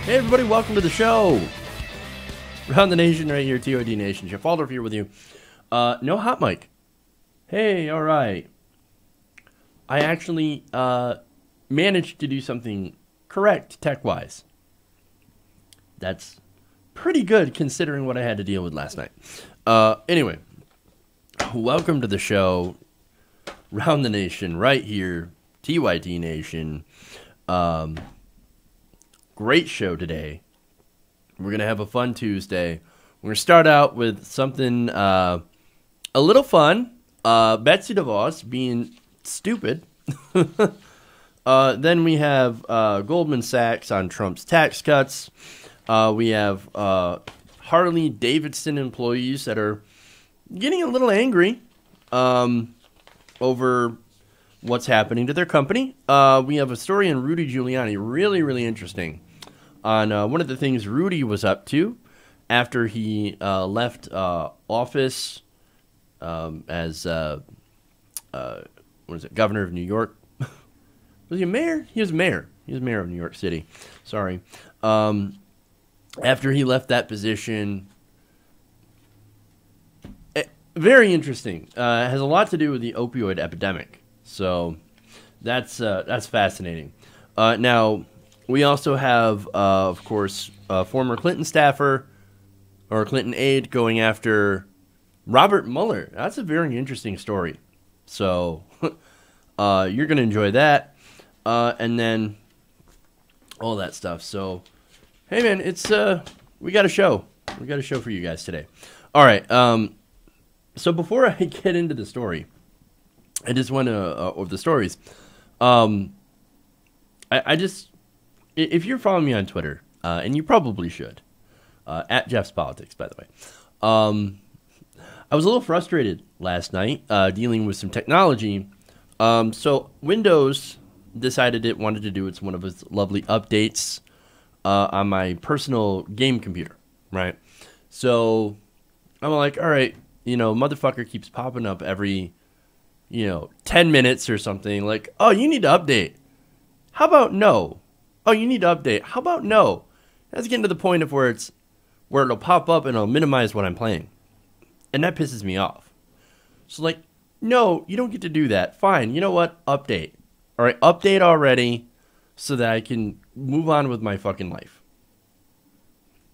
Hey everybody, welcome to the show. Around the nation right here, TOD Nation. Jeff Waldorf here with you. No hot mic. Hey, alright. I actually managed to do something correct tech-wise. That's pretty good considering what I had to deal with last night. Anyway, welcome to the show. Around the nation right here, TYT Nation. Great show today. We're going to have a fun Tuesday. We're going to start out with something a little fun. Betsy DeVos being stupid. Then we have Goldman Sachs on Trump's tax cuts. We have Harley-Davidson employees that are getting a little angry over what's happening to their company. We have a story in Rudy Giuliani, really, really interesting, on one of the things Rudy was up to after he left office as, governor of New York. Was he a mayor? He was mayor. He was mayor of New York City. Sorry. After he left that position, very interesting. Has a lot to do with the opioid epidemic. So that's fascinating. Now, we also have, of course, a former Clinton staffer or Clinton aide going after Robert Mueller. That's a very interesting story. So you're going to enjoy that. And then all that stuff. So, hey, man, we got a show. We got a show for you guys today. All right. So before I get into the story, I just want to, or the stories, if you're following me on Twitter, and you probably should, at Jeff's Politics, by the way, I was a little frustrated last night dealing with some technology. So Windows decided it wanted to do one of its lovely updates on my personal game computer, right? So I'm like, all right, motherfucker keeps popping up every 10 minutes or something, like, oh, you need to update. How about no? Oh, you need to update. How about no? That's getting to the point of where it'll pop up and it'll minimize what I'm playing. And that pisses me off. So like, no, you don't get to do that. Fine. You know what? Update. All right, update already so that I can move on with my fucking life.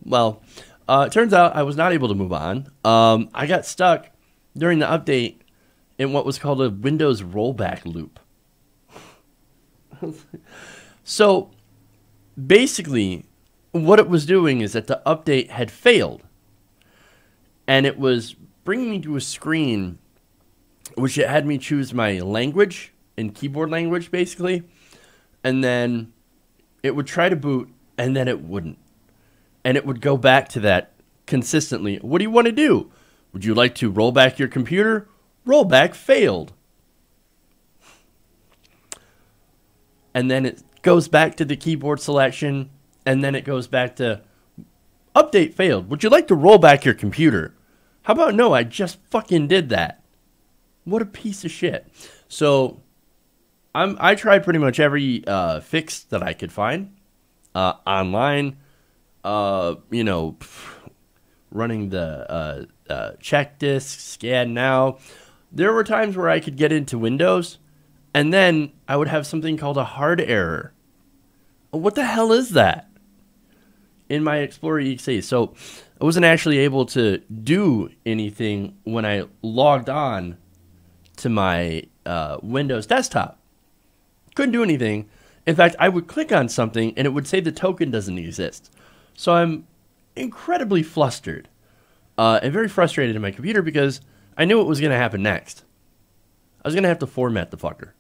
Well, it turns out I was not able to move on. I got stuck during the update in what was called a Windows rollback loop. So basically, what it was doing is that the update had failed. And it was bringing me to a screen which it had me choose my language and keyboard language, basically. And then it would try to boot, and then it wouldn't. And it would go back to that consistently. What do you want to do? Would you like to roll back your computer? Rollback failed. And then it goes back to the keyboard selection, and then it goes back to update failed. Would you like to roll back your computer? How about no, I just fucking did that. What a piece of shit. So I tried pretty much every fix that I could find online, running the check disk, scan now. There were times where I could get into Windows, and then I would have something called a hard error. What the hell is that? In my Explorer EXE. So I wasn't actually able to do anything when I logged on to my Windows desktop. Couldn't do anything. In fact, I would click on something, and it would say the token doesn't exist. So I'm incredibly flustered and very frustrated in my computer because I knew what was going to happen next. I was going to have to format the fucker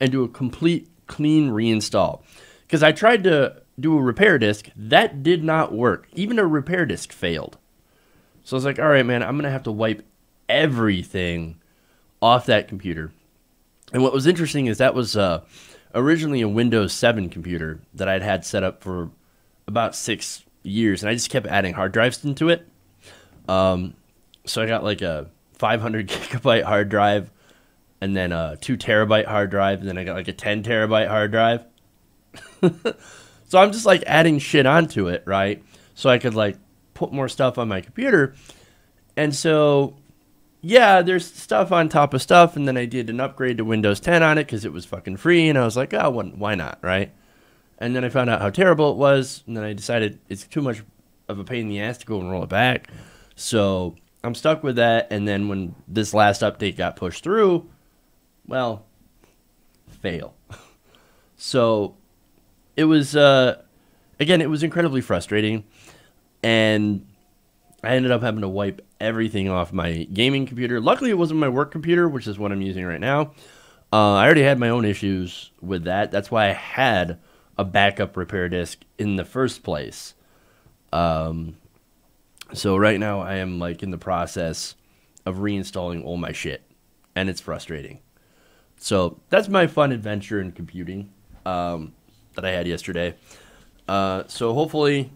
and do a complete clean reinstall. Because I tried to do a repair disk. That did not work. Even a repair disk failed. So I was like, all right, man, I'm going to have to wipe everything off that computer. And what was interesting is that was originally a Windows 7 computer that I'd had set up for about 6 years. And I just kept adding hard drives into it. So I got like a 500 gigabyte hard drive, and then a 2 terabyte hard drive, and then I got like a 10 terabyte hard drive. So I'm just like adding shit onto it, right? So I could like put more stuff on my computer. And so, yeah, there's stuff on top of stuff. And then I did an upgrade to Windows 10 on it because it was fucking free. And I was like, oh, why not, right? And then I found out how terrible it was. And then I decided it's too much of a pain in the ass to go and roll it back. So I'm stuck with that. And then when this last update got pushed through, well, fail. So it was, again, it was incredibly frustrating. And I ended up having to wipe everything off my gaming computer. Luckily, it wasn't my work computer, which is what I'm using right now. I already had my own issues with that. That's why I had a backup repair disk in the first place. So right now I am like in the process of reinstalling all my shit, and it's frustrating. So that's my fun adventure in computing that I had yesterday. So hopefully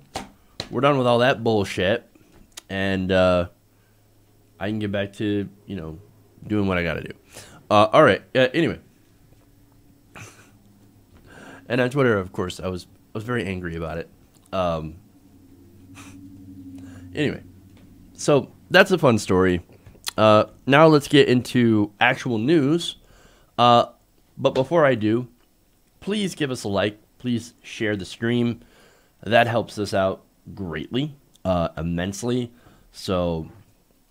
we're done with all that bullshit, and I can get back to, you know, doing what I gotta do. All right. Anyway, and on Twitter, of course, I was very angry about it. Anyway, so that's a fun story. Now let's get into actual news. But before I do, please give us a like. Please share the stream. That helps us out greatly, immensely. So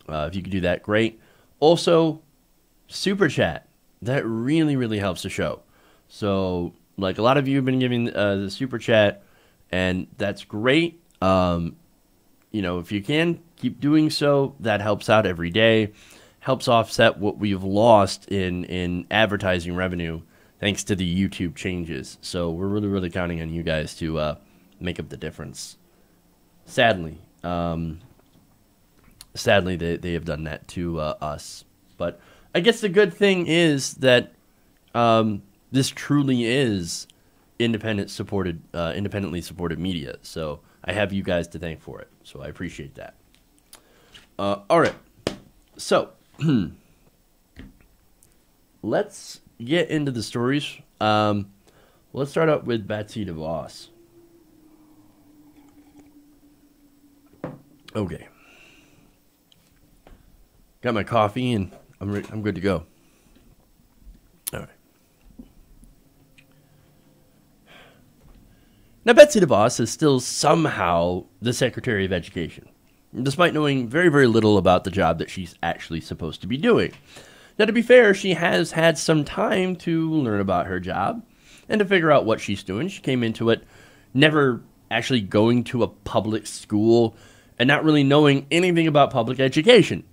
if you could do that, great. Also, super chat. That really, really helps the show. So, like, a lot of you have been giving the super chat, and that's great. You know, if you can, keep doing so. That helps out every day. Helps offset what we've lost in advertising revenue thanks to the YouTube changes. So we're really, really counting on you guys to make up the difference. Sadly, they have done that to us. But I guess the good thing is that this truly is independently supported media. So I have you guys to thank for it. So I appreciate that. All right. So let's get into the stories. Let's start out with Betsy DeVos. Okay. Got my coffee and I'm good to go. All right. Now, Betsy DeVos is still somehow the Secretary of Education, despite knowing very, very little about the job that she's actually supposed to be doing. Now, to be fair, she has had some time to learn about her job and to figure out what she's doing. She came into it never actually going to a public school and not really knowing anything about public education.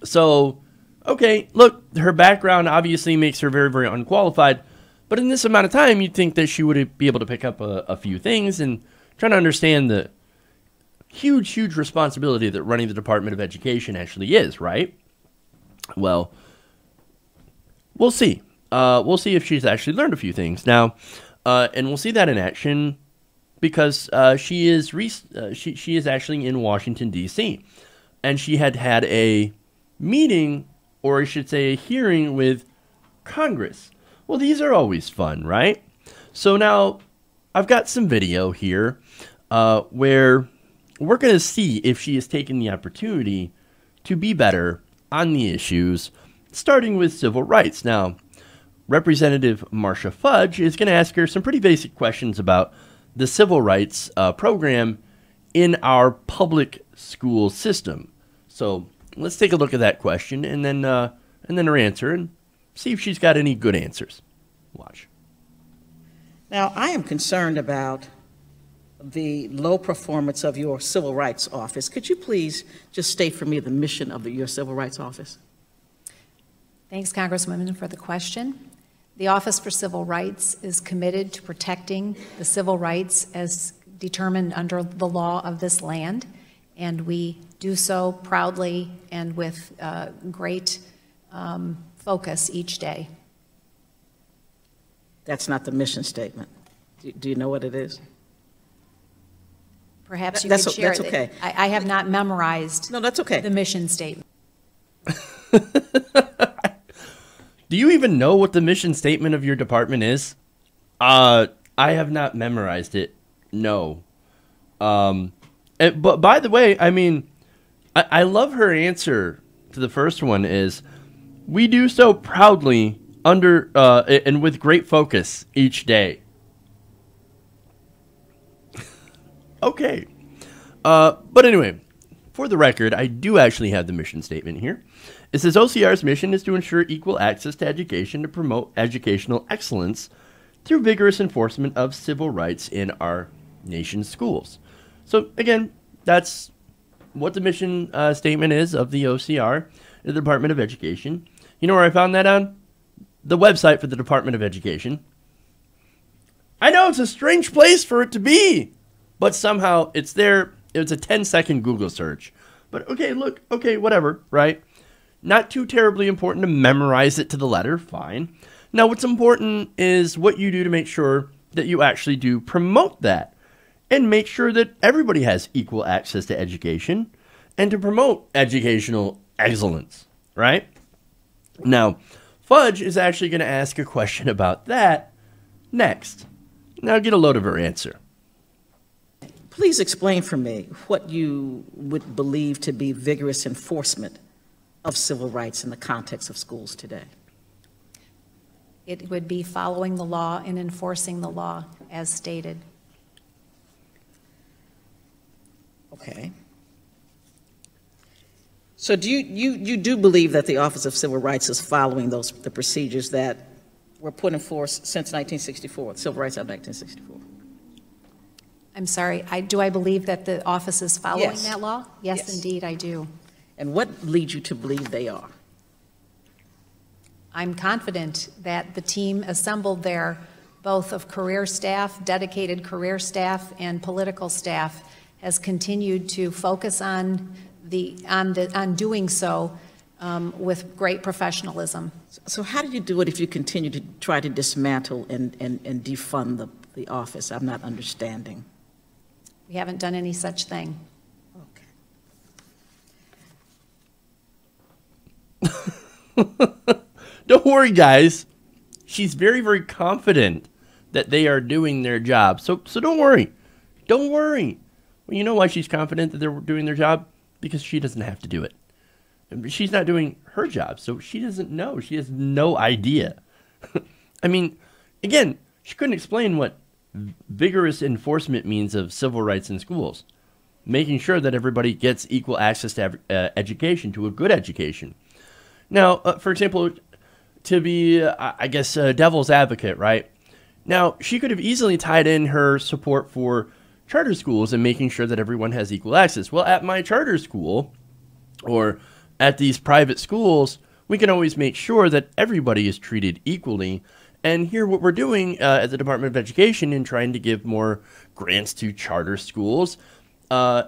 So, okay, look, her background obviously makes her very, very unqualified. But in this amount of time, you'd think that she would be able to pick up a few things and try to understand the huge, huge responsibility that running the Department of Education actually is, right? Well, we'll see. We'll see if she's actually learned a few things now, and we'll see that in action because she is actually in Washington, D.C., and she had a meeting, or I should say a hearing with Congress. Well, these are always fun, right? So now I've got some video here where we're going to see if she has taken the opportunity to be better on the issues, starting with civil rights. Now, Representative Marcia Fudge is going to ask her some pretty basic questions about the civil rights program in our public school system. So let's take a look at that question and then her answer and see if she's got any good answers. Watch. Now, I am concerned about the low performance of your Civil Rights Office. Could you please just state for me the mission of your Civil Rights Office? Thanks, Congresswoman, for the question. The Office for Civil Rights is committed to protecting the civil rights as determined under the law of this land, and we do so proudly and with great focus each day. That's not the mission statement. Do you know what it is? Perhaps you could share it. That's okay. I have not memorized that's okay. the mission statement. Do you even know what the mission statement of your department is? I have not memorized it no. But by the way, I mean, I love her answer to the first one is, we do so proudly under and with great focus each day. Okay. But anyway, for the record, I do actually have the mission statement here. It says OCR's mission is to ensure equal access to education to promote educational excellence through vigorous enforcement of civil rights in our nation's schools. So again, that's what the mission statement is of the OCR, the Department of Education. You know where I found that on? The website for the Department of Education. I know it's a strange place for it to be, but somehow it's there. It's a 10-second Google search. But okay, look, okay, whatever, right? Not too terribly important to memorize it to the letter, fine. Now, what's important is what you do to make sure that you actually do promote that and make sure that everybody has equal access to education and to promote educational excellence, right? Now, Fudge is actually going to ask a question about that next. Now, get a load of her answer. Please explain for me what you would believe to be vigorous enforcement of civil rights in the context of schools today. It would be following the law and enforcing the law as stated. Okay. So do you do believe that the Office of Civil Rights is following the procedures that were put in force since 1964, the Civil Rights Act of 1964? I'm sorry, do I believe that the office is following Yes. that law? Yes, Yes. indeed, I do. And what leads you to believe they are? I'm confident that the team assembled there, both of career staff, dedicated career staff, and political staff, has continued to focus on doing so with great professionalism. So how do you do it if you continue to try to dismantle and defund the office? I'm not understanding. We haven't done any such thing. Okay. Don't worry, guys. She's very, very confident that they are doing their job. So don't worry. Don't worry. Well, you know why she's confident that they're doing their job? Because she doesn't have to do it. She's not doing her job, so she doesn't know. She has no idea. I mean, again, she couldn't explain what vigorous enforcement means of civil rights in schools. Making sure that everybody gets equal access to education, to a good education. Now, for example, to be, I guess, devil's advocate, right? Now, she could have easily tied in her support for charter schools and making sure that everyone has equal access. Well, at my charter school, or at these private schools, we can always make sure that everybody is treated equally. And here what we're doing at the Department of Education in trying to give more grants to charter schools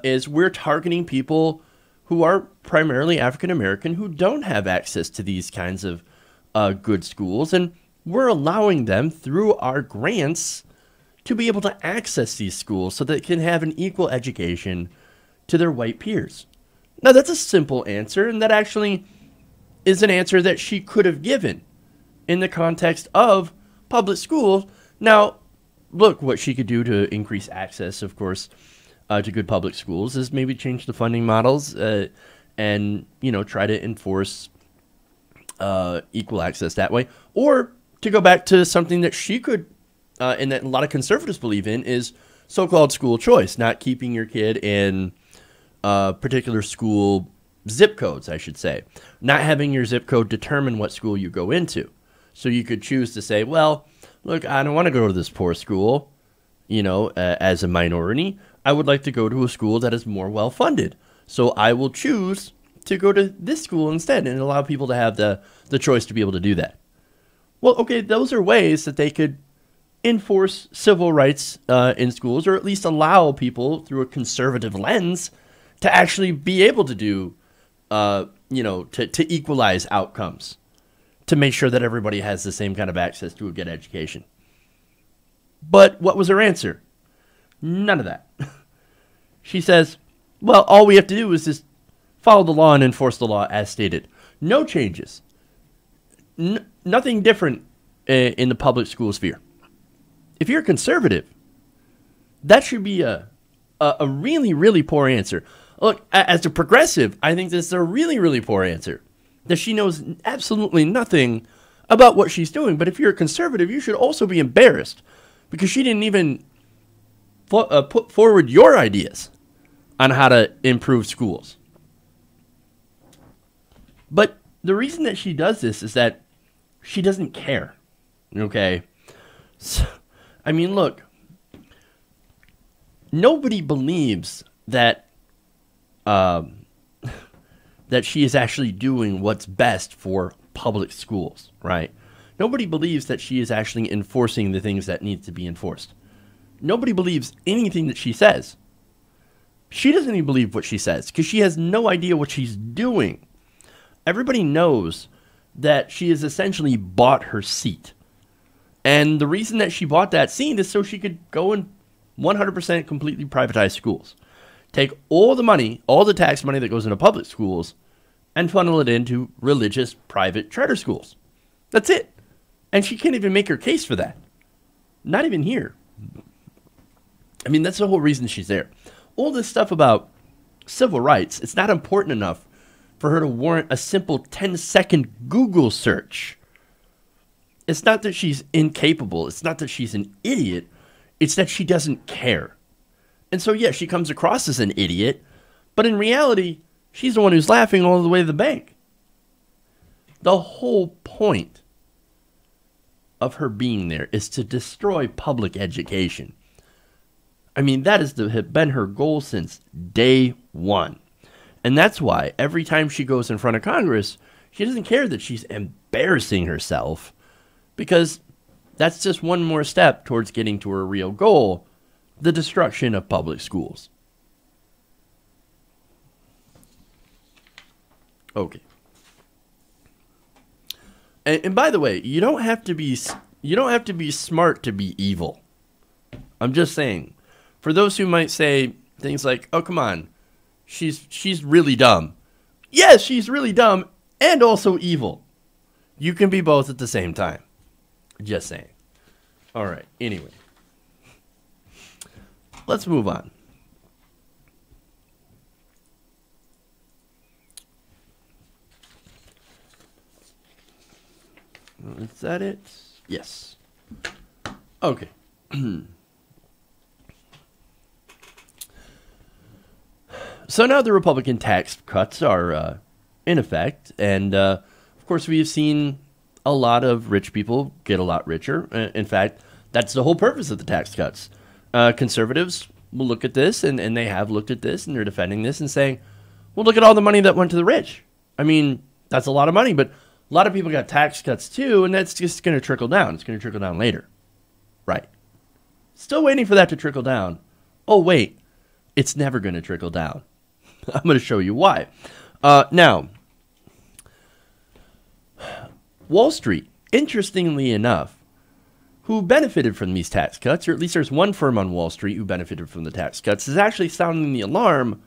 is we're targeting people who are primarily African American who don't have access to these kinds of good schools. And we're allowing them through our grants to be able to access these schools so that they can have an equal education to their white peers. Now, that's a simple answer, and that actually is an answer that she could have given in the context of public schools. Now, look, what she could do to increase access, of course, to good public schools is maybe change the funding models and, you know, try to enforce equal access that way. Or to go back to something that she could, and that a lot of conservatives believe in, is so-called school choice, not keeping your kid in particular school zip codes, I should say. Not having your zip code determine what school you go into. So you could choose to say, well, look, I don't want to go to this poor school, you know, as a minority. I would like to go to a school that is more well-funded. So I will choose to go to this school instead and allow people to have the choice to be able to do that. Well, okay, those are ways that they could enforce civil rights in schools, or at least allow people through a conservative lens to actually be able to do, you know, to equalize outcomes, to make sure that everybody has the same kind of access to a good education. But what was her answer? None of that. She says, well, all we have to do is just follow the law and enforce the law as stated. No changes. Nothing different in the public school sphere. If you're a conservative, That should be a really, really poor answer. Look, as a progressive, I think this is a really, really poor answer. That she knows absolutely nothing about what she's doing. But if you're a conservative, you should also be embarrassed because she didn't even put forward your ideas on how to improve schools. But the reason that she does this is that she doesn't care. Okay? So, I mean, look. Nobody believes that that she is actually doing what's best for public schools, right? Nobody believes that she is actually enforcing the things that need to be enforced. Nobody believes anything that she says. She doesn't even believe what she says because she has no idea what she's doing. Everybody knows that she has essentially bought her seat. And the reason that she bought that seat is so she could go and 100% completely privatize schools. Take all the money, all the tax money that goes into public schools, and funnel it into religious private charter schools. That's it. And she can't even make her case for that. Not even here. I mean, that's the whole reason she's there. All this stuff about civil rights, it's not important enough for her to warrant a simple 10-second Google search. It's not that she's incapable. It's not that she's an idiot. It's that she doesn't care. And so, yeah, she comes across as an idiot, but in reality, she's the one who's laughing all the way to the bank. The whole point of her being there is to destroy public education. I mean, that has been her goal since day one. And that's why every time she goes in front of Congress, she doesn't care that she's embarrassing herself, because that's just one more step towards getting to her real goal, the destruction of public schools. Okay. And by the way, you don't have to be smart to be evil. I'm just saying. For those who might say things like, "Oh, come on. She's really dumb." Yes, she's really dumb and also evil. You can be both at the same time. Just saying. All right. Anyway. Let's move on. Is that it? Yes. Okay. So now the Republican tax cuts are in effect, and of course we have seen a lot of rich people get a lot richer. In fact, that's the whole purpose of the tax cuts. Conservatives will look at this, and they have looked at this, and they're defending this and saying, well, look at all the money that went to the rich. I mean, that's a lot of money, but a lot of people got tax cuts too, and that's just going to trickle down. It's going to trickle down later. Right. Still waiting for that to trickle down. Oh, wait. It's never going to trickle down. I'm going to show you why. Now, Wall Street, interestingly enough, who benefited from these tax cuts, or at least there's one firm on Wall Street who benefited from the tax cuts, is actually sounding the alarm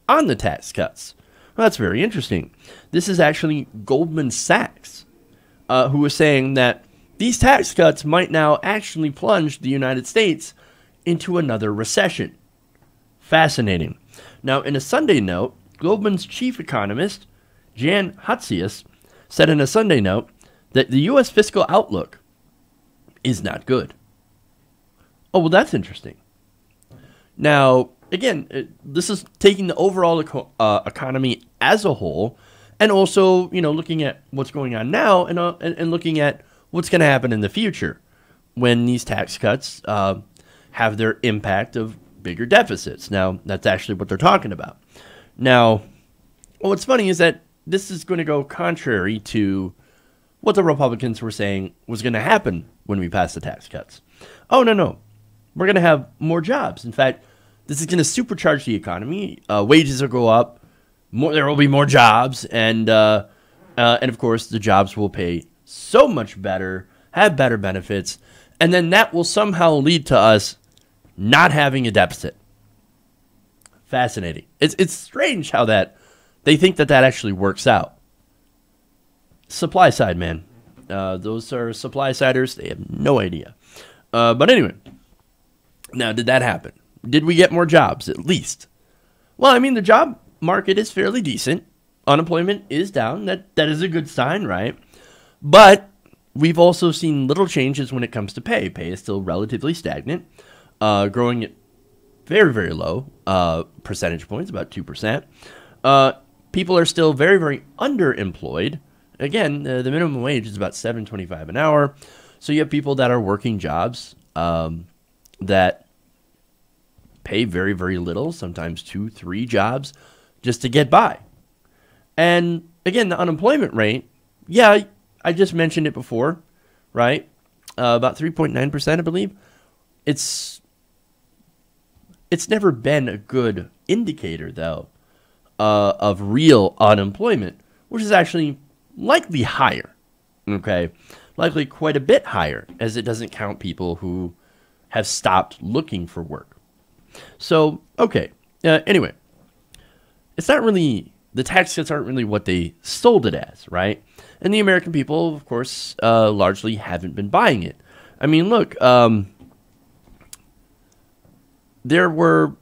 on the tax cuts. Well, that's very interesting. This is actually Goldman Sachs, who is saying that these tax cuts might now actually plunge the United States into another recession. Fascinating. Now, in a Sunday note, Goldman's chief economist, Jan Hatzius, said in a Sunday note that the U.S. fiscal outlook is not good. Oh, well, that's interesting. Now, again, this is taking the overall economy as a whole, and also, looking at what's going on now, and looking at what's going to happen in the future when these tax cuts have their impact of bigger deficits. Now, that's actually what they're talking about. Now, what's funny is that this is going to go contrary to what the Republicans were saying was going to happen when we pass the tax cuts. Oh, no. We're going to have more jobs. In fact, this is going to supercharge the economy. Wages will go up. There will be more jobs. And of course, the jobs will pay so much better, have better benefits. And then that will somehow lead to us not having a deficit. Fascinating. It's strange how they think that actually works out. Supply side, man. Those are supply siders. They have no idea. But anyway, Now, did that happen? Did we get more jobs, at least? Well, I mean, the job market is fairly decent. Unemployment is down. That is a good sign, right? But we've also seen little changes when it comes to pay. Pay is still relatively stagnant, growing at very, very low percentage points, about 2%. People are still very, very underemployed. Again, the minimum wage is about $7.25 an hour. So you have people that are working jobs that pay very, very little, sometimes 2, 3 jobs just to get by. And again, the unemployment rate, yeah, I just mentioned it before, right? About 3.9%, I believe. It's never been a good indicator, though, of real unemployment, which is actually likely higher, okay? Likely quite a bit higher, as it doesn't count people who have stopped looking for work. So, okay, anyway, it's not really, the tax cuts aren't really what they sold it as, right? And the American people, of course, largely haven't been buying it. I mean, look, there were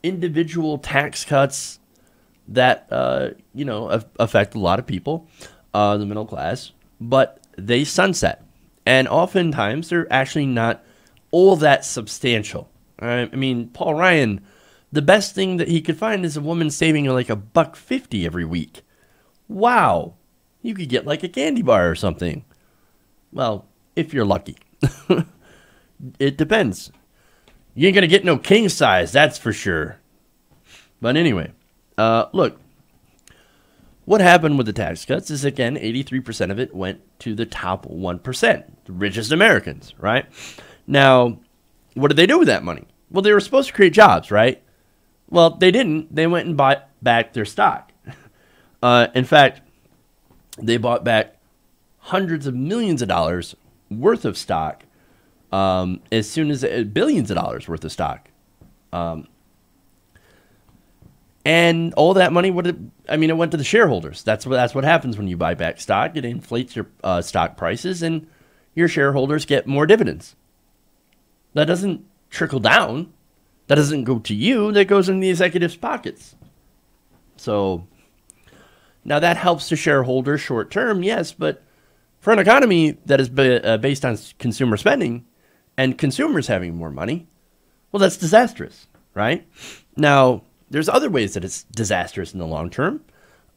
individual tax cuts that, affect a lot of people, the middle class, but they sunset. And oftentimes, they're actually not all that substantial. I mean, Paul Ryan, the best thing that he could find is a woman saving like $1.50 every week. Wow. You could get like a candy bar or something. Well, if you're lucky. It depends. You ain't going to get no king size, that's for sure. But anyway, look. What happened with the tax cuts is, again, 83% of it went to the top 1%, the richest Americans, right? Now, what did they do with that money? Well, they were supposed to create jobs, right? Well, they didn't. They went and bought back their stock. In fact, they bought back hundreds of millions of dollars worth of stock, as soon as billions of dollars worth of stock. And all that money, it went to the shareholders. That's what happens when you buy back stock. It inflates your stock prices, and your shareholders get more dividends. That doesn't trickle down. That doesn't go to you. That goes in the executives' pockets. So now that helps the shareholders short term, yes, but for an economy that is based on consumer spending and consumers having more money, well, that's disastrous, right? Now, there's other ways that it's disastrous in the long term,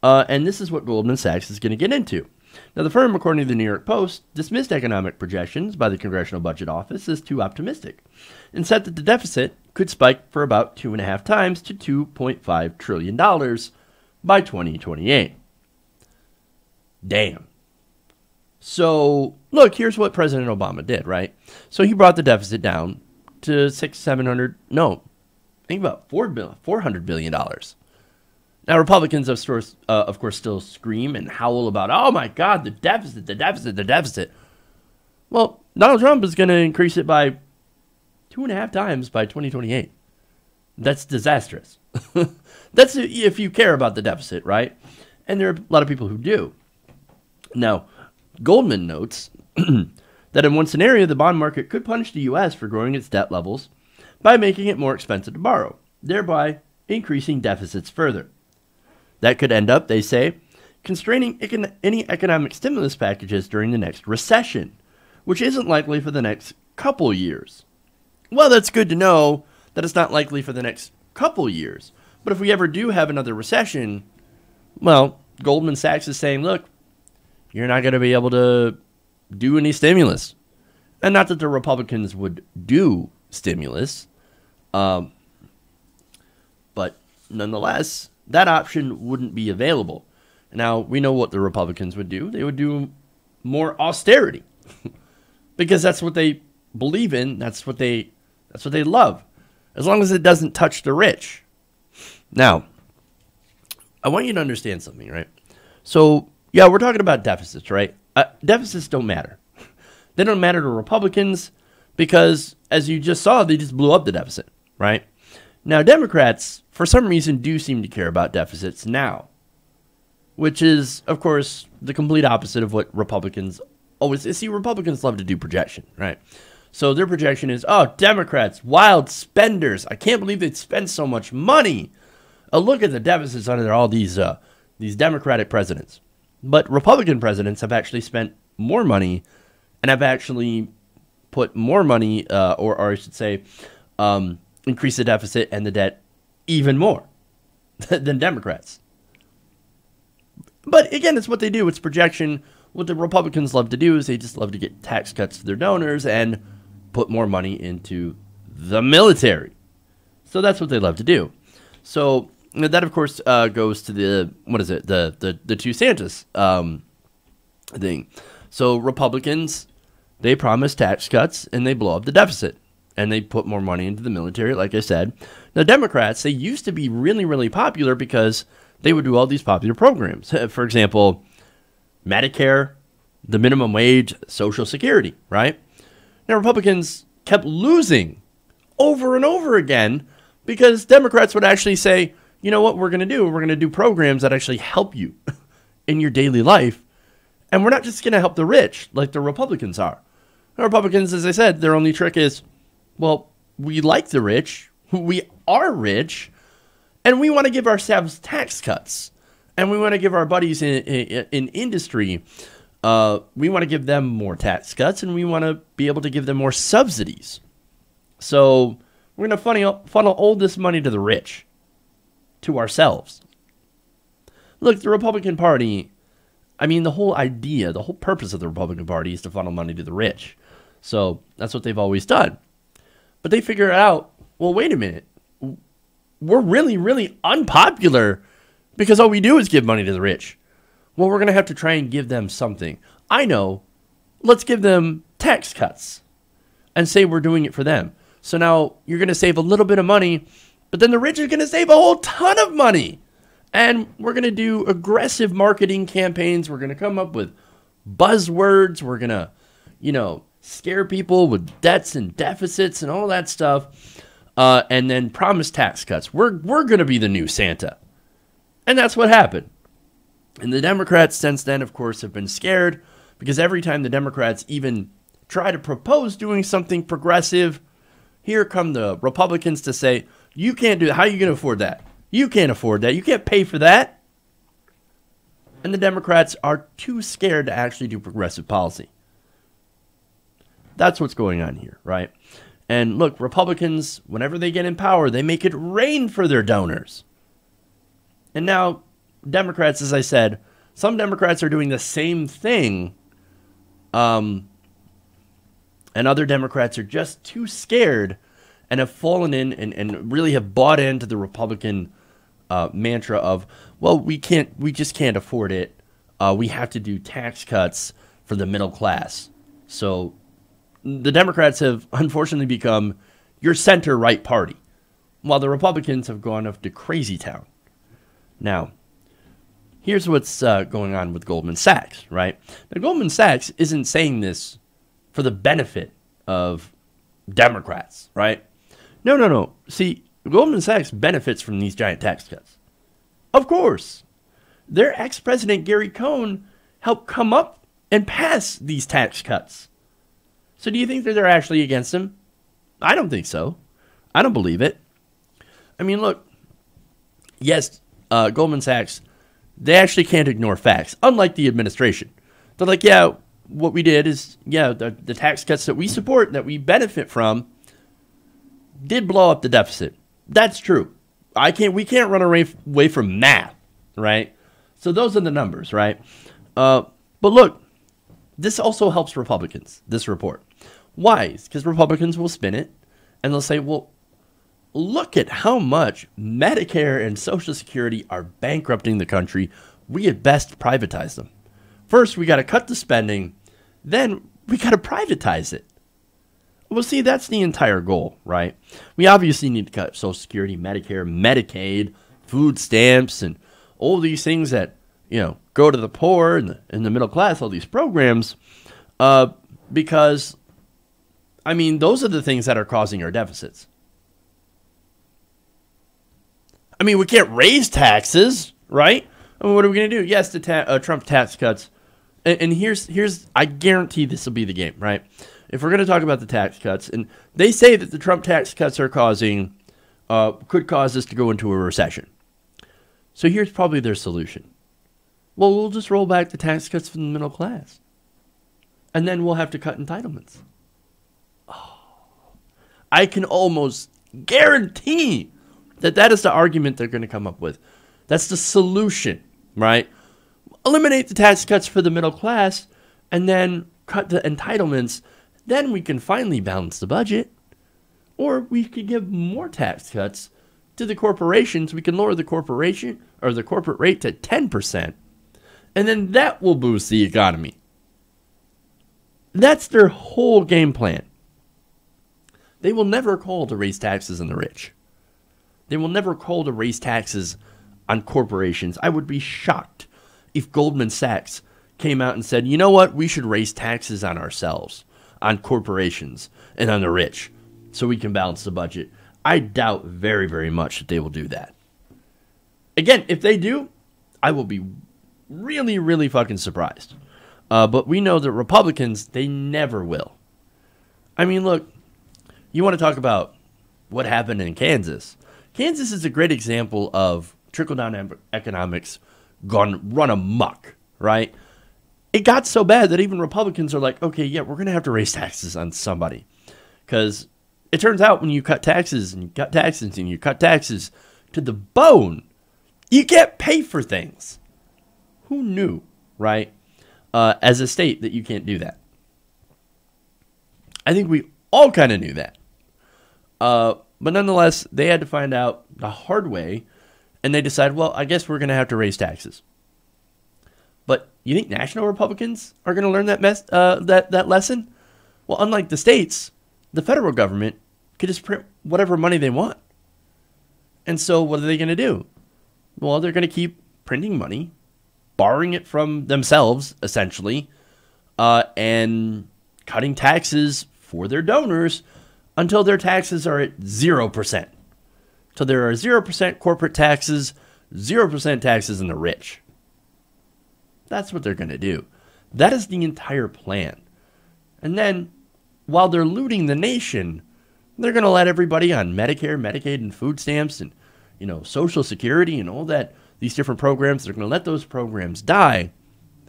and this is what Goldman Sachs is going to get into. Now, the firm, according to the New York Post, dismissed economic projections by the Congressional Budget Office as too optimistic and said that the deficit could spike for about 2.5 times to $2.5 trillion by 2028. Damn. So, look, here's what President Obama did, right? So he brought the deficit down to think about $400 billion. Now, Republicans, of course, still scream and howl about, oh my God, the deficit, the deficit, the deficit. Well, Donald Trump is going to increase it by 2.5 times by 2028. That's disastrous. That's if you care about the deficit, right? And there are a lot of people who do. Now, Goldman notes that in one scenario, the bond market could punish the U.S. for growing its debt levels by making it more expensive to borrow, thereby increasing deficits further. That could end up, they say, constraining any economic stimulus packages during the next recession, which isn't likely for the next couple years. Well, that's good to know that it's not likely for the next couple years. But if we ever do have another recession, well, Goldman Sachs is saying, look, you're not going to be able to do any stimulus. And not that the Republicans would do stimulus, but nonetheless, that option wouldn't be available. Now, we know what the Republicans would do. They would do more austerity because that's what they believe in. That's what they love, as long as it doesn't touch the rich. Now, I want you to understand something, right? So, yeah, we're talking about deficits, right? Deficits don't matter. They don't matter to Republicans because, as you just saw, they just blew up the deficit, right? Now, Democrats, for some reason, do seem to care about deficits now, which is, of course, the complete opposite of what Republicans always see. Republicans love to do projection, right? So their projection is, oh, Democrats, wild spenders. I can't believe they'd spend so much money. Look at the deficits under all these Democratic presidents. But Republican presidents have actually spent more money and have actually put more money, or I should say, increase the deficit and the debt even more than Democrats. But again, it's what they do. It's projection. What the Republicans love to do is they just love to get tax cuts to their donors and put more money into the military. So that's what they love to do. So that, of course, goes to the two Santas thing. So Republicans, they promise tax cuts and they blow up the deficit and they put more money into the military, like I said. Now, Democrats, they used to be really, really popular because they would do all these popular programs. For example, Medicare, the minimum wage, Social Security, right? Now, Republicans kept losing over and over again because Democrats would actually say, you know what we're going to do? We're going to do programs that actually help you in your daily life. And we're not just going to help the rich like the Republicans are. The Republicans, as I said, their only trick is, well, we like the rich, we are rich, and we want to give ourselves tax cuts. And we want to give our buddies in industry, we want to give them more tax cuts, and we want to be able to give them more subsidies. So we're going to funnel all this money to the rich, to ourselves. Look, the Republican Party, I mean, the whole idea, the whole purpose of the Republican Party is to funnel money to the rich. So that's what they've always done. But they figure out, well, wait a minute. We're really, really unpopular because all we do is give money to the rich. Well, we're going to have to try and give them something. I know. Let's give them tax cuts and say we're doing it for them. So now you're going to save a little bit of money, but then the rich are going to save a whole ton of money. And we're going to do aggressive marketing campaigns. We're going to come up with buzzwords. We're going to, scare people with debts and deficits and all that stuff. And then promise tax cuts. We're going to be the new Santa. And that's what happened. And the Democrats since then, of course, have been scared because every time the Democrats even try to propose doing something progressive, here come the Republicans to say, you can't do that. How are you going to afford that? You can't afford that. You can't pay for that. And the Democrats are too scared to actually do progressive policy. That's what's going on here, right? And look, Republicans, whenever they get in power, they make it rain for their donors. And now, Democrats, as I said, some Democrats are doing the same thing. And other Democrats are just too scared and have fallen in and really have bought into the Republican mantra of, well, we just can't afford it. We have to do tax cuts for the middle class. So the Democrats have unfortunately become your center-right party, while the Republicans have gone up to crazy town. Now, here's what's going on with Goldman Sachs, right? Now, Goldman Sachs isn't saying this for the benefit of Democrats, right? No. See, Goldman Sachs benefits from these giant tax cuts. Of course. Their ex-president, Gary Cohn, helped come up and pass these tax cuts. So do you think that they're actually against him? I don't think so. I don't believe it. I mean, look, yes, Goldman Sachs, they actually can't ignore facts, unlike the administration. They're like, yeah, what we did is, the tax cuts that we support, that we benefit from, did blow up the deficit. That's true. We can't run away from math, right? So those are the numbers, right? But look, this also helps Republicans, this report. Why? Because Republicans will spin it, and they'll say, well, look at how much Medicare and Social Security are bankrupting the country. We at best privatize them. First, we got to cut the spending. Then we got to privatize it. Well, see, that's the entire goal, right? We obviously need to cut Social Security, Medicare, Medicaid, food stamps, and all these things that, go to the poor and the middle class, all these programs, because, those are the things that are causing our deficits. We can't raise taxes, right? What are we going to do? Yes, the Trump tax cuts. And here's I guarantee this will be the game, right? if we're going to talk about the tax cuts, and they say that the Trump tax cuts are could cause us to go into a recession. So here's probably their solution. Well, we'll just roll back the tax cuts for the middle class. And then we'll have to cut entitlements. Oh, I can almost guarantee that that is the argument they're going to come up with. That's the solution, right? Eliminate the tax cuts for the middle class and then cut the entitlements. Then we can finally balance the budget. Or we could give more tax cuts to the corporations. We can lower the corporation or the corporate rate to 10%. And then that will boost the economy. That's their whole game plan. They will never call to raise taxes on the rich. They will never call to raise taxes on corporations. I would be shocked if Goldman Sachs came out and said, you know what, we should raise taxes on ourselves, on corporations, and on the rich, so we can balance the budget. I doubt very, very much that they will do that. Again, if they do, I will be really, really fucking surprised. But we know that Republicans, they never will. I mean, look, you want to talk about what happened in Kansas. Kansas is a great example of trickle-down economics gone run amok, right? It got so bad that even Republicans are like, okay, yeah, we're going to have to raise taxes on somebody. Because it turns out when you cut taxes and you cut taxes and you cut taxes to the bone, you can't pay for things. Who knew, right? As a state that you can't do that. I think we all kind of knew that. But nonetheless, they had to find out the hard way, and they decided, well, I guess we're going to have to raise taxes. But you think national Republicans are going to learn that lesson? Well, unlike the states, the federal government could just print whatever money they want. And so what are they going to do? Well, they're going to keep printing money, borrowing it from themselves, essentially, and cutting taxes for their donors until their taxes are at 0%. So there are 0% corporate taxes, 0% taxes on the rich. That's what they're going to do. That is the entire plan. And then, while they're looting the nation, they're going to let everybody on Medicare, Medicaid, and food stamps and, Social Security and all that, these different programs, they're going to let those programs die.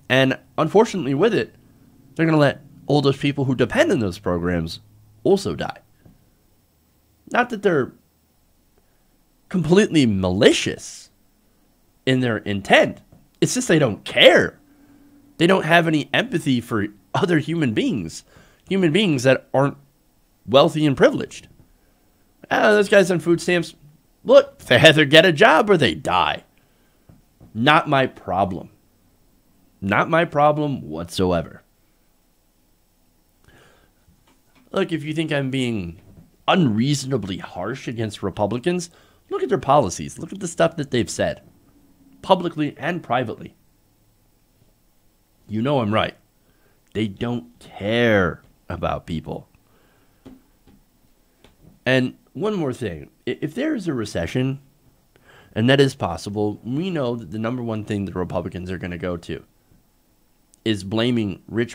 And unfortunately with it, they're going to let all those people who depend on those programs also die. Not that they're completely malicious in their intent. It's just they don't care. They don't have any empathy for other human beings that aren't wealthy and privileged. Those guys on food stamps, look, they either get a job or they die. Not my problem. Not my problem whatsoever. Look, if you think I'm being unreasonably harsh against Republicans, look at their policies. Look at the stuff that they've said, publicly and privately. You know I'm right. They don't care about people. And one more thing. If there is a recession, and that is possible, we know that the number one thing that Republicans are going to go to is blaming poor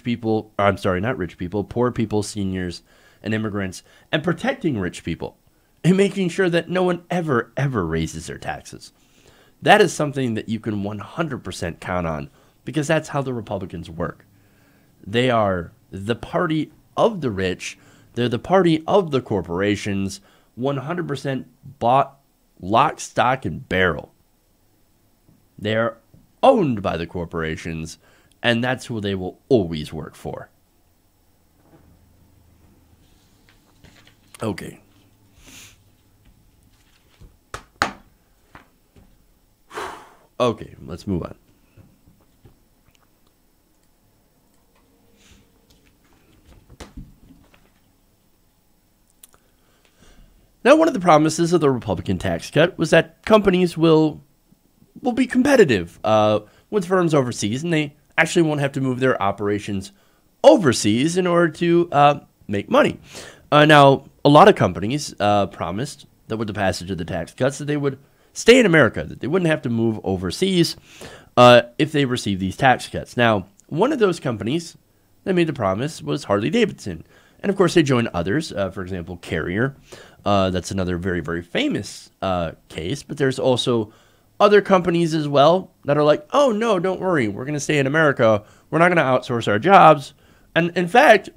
people, seniors, and immigrants, and protecting rich people, and making sure that no one ever raises their taxes. That is something that you can 100% count on, because that's how the Republicans work. They are the party of the rich. They're the party of the corporations, 100% bought lock, stock, and barrel. They are owned by the corporations, and that's who they will always work for. Okay. Okay, let's move on. Now, one of the promises of the Republican tax cut was that companies will be competitive with firms overseas, and they actually won't have to move their operations overseas in order to make money. Now, a lot of companies promised that with the passage of the tax cuts that they would stay in America, that they wouldn't have to move overseas if they received these tax cuts. Now, one of those companies that made the promise was Harley-Davidson. And, of course, they join others. For example, Carrier. That's another very, very famous case. But there's also other companies as well that are like, oh, no, don't worry. We're going to stay in America. We're not going to outsource our jobs. And, in fact,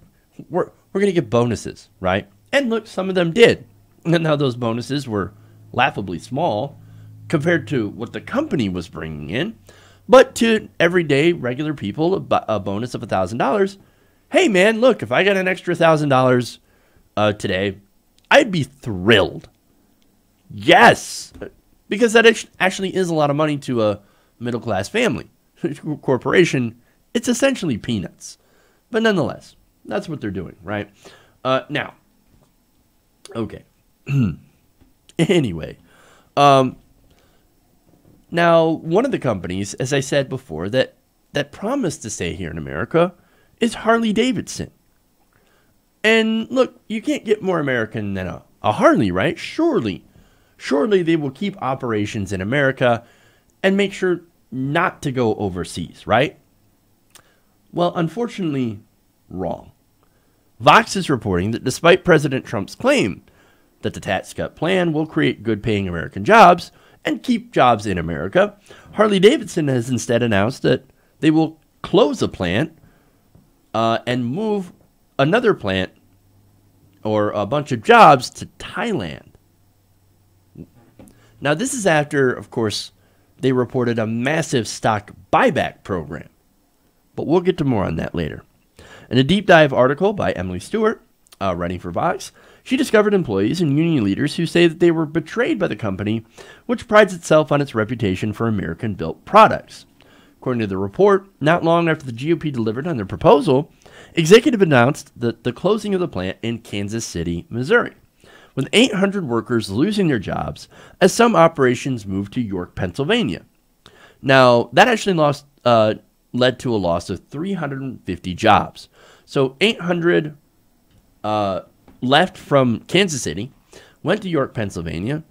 we're going to get bonuses, right? And, look, some of them did. And now those bonuses were laughably small compared to what the company was bringing in. But to everyday regular people, a bonus of $1,000. Hey, man, look, if I got an extra $1,000 today, I'd be thrilled. Yes, because that actually is a lot of money to a middle-class family. Corporation, it's essentially peanuts. But nonetheless, that's what they're doing, right? Now, okay. Anyway, now, one of the companies, as I said before, that promised to stay here in America is Harley-Davidson. And look, you can't get more American than a Harley, right? Surely they will keep operations in America and make sure not to go overseas, right? Well, unfortunately, wrong. Vox is reporting that despite President Trump's claim that the tax cut plan will create good-paying American jobs and keep jobs in America, Harley-Davidson has instead announced that they will close a plant and move another plant or a bunch of jobs to Thailand. Now, this is after, of course, they reported a massive stock buyback program. But we'll get to more on that later. In a deep dive article by Emily Stewart, writing for Vox, she discovered employees and union leaders who say that they were betrayed by the company, which prides itself on its reputation for American-built products. According to the report, not long after the GOP delivered on their proposal, executive announced the closing of the plant in Kansas City, Missouri, with 800 workers losing their jobs as some operations moved to York, Pennsylvania. Now, that actually led to a loss of 350 jobs. So 800 left from Kansas City, went to York, Pennsylvania.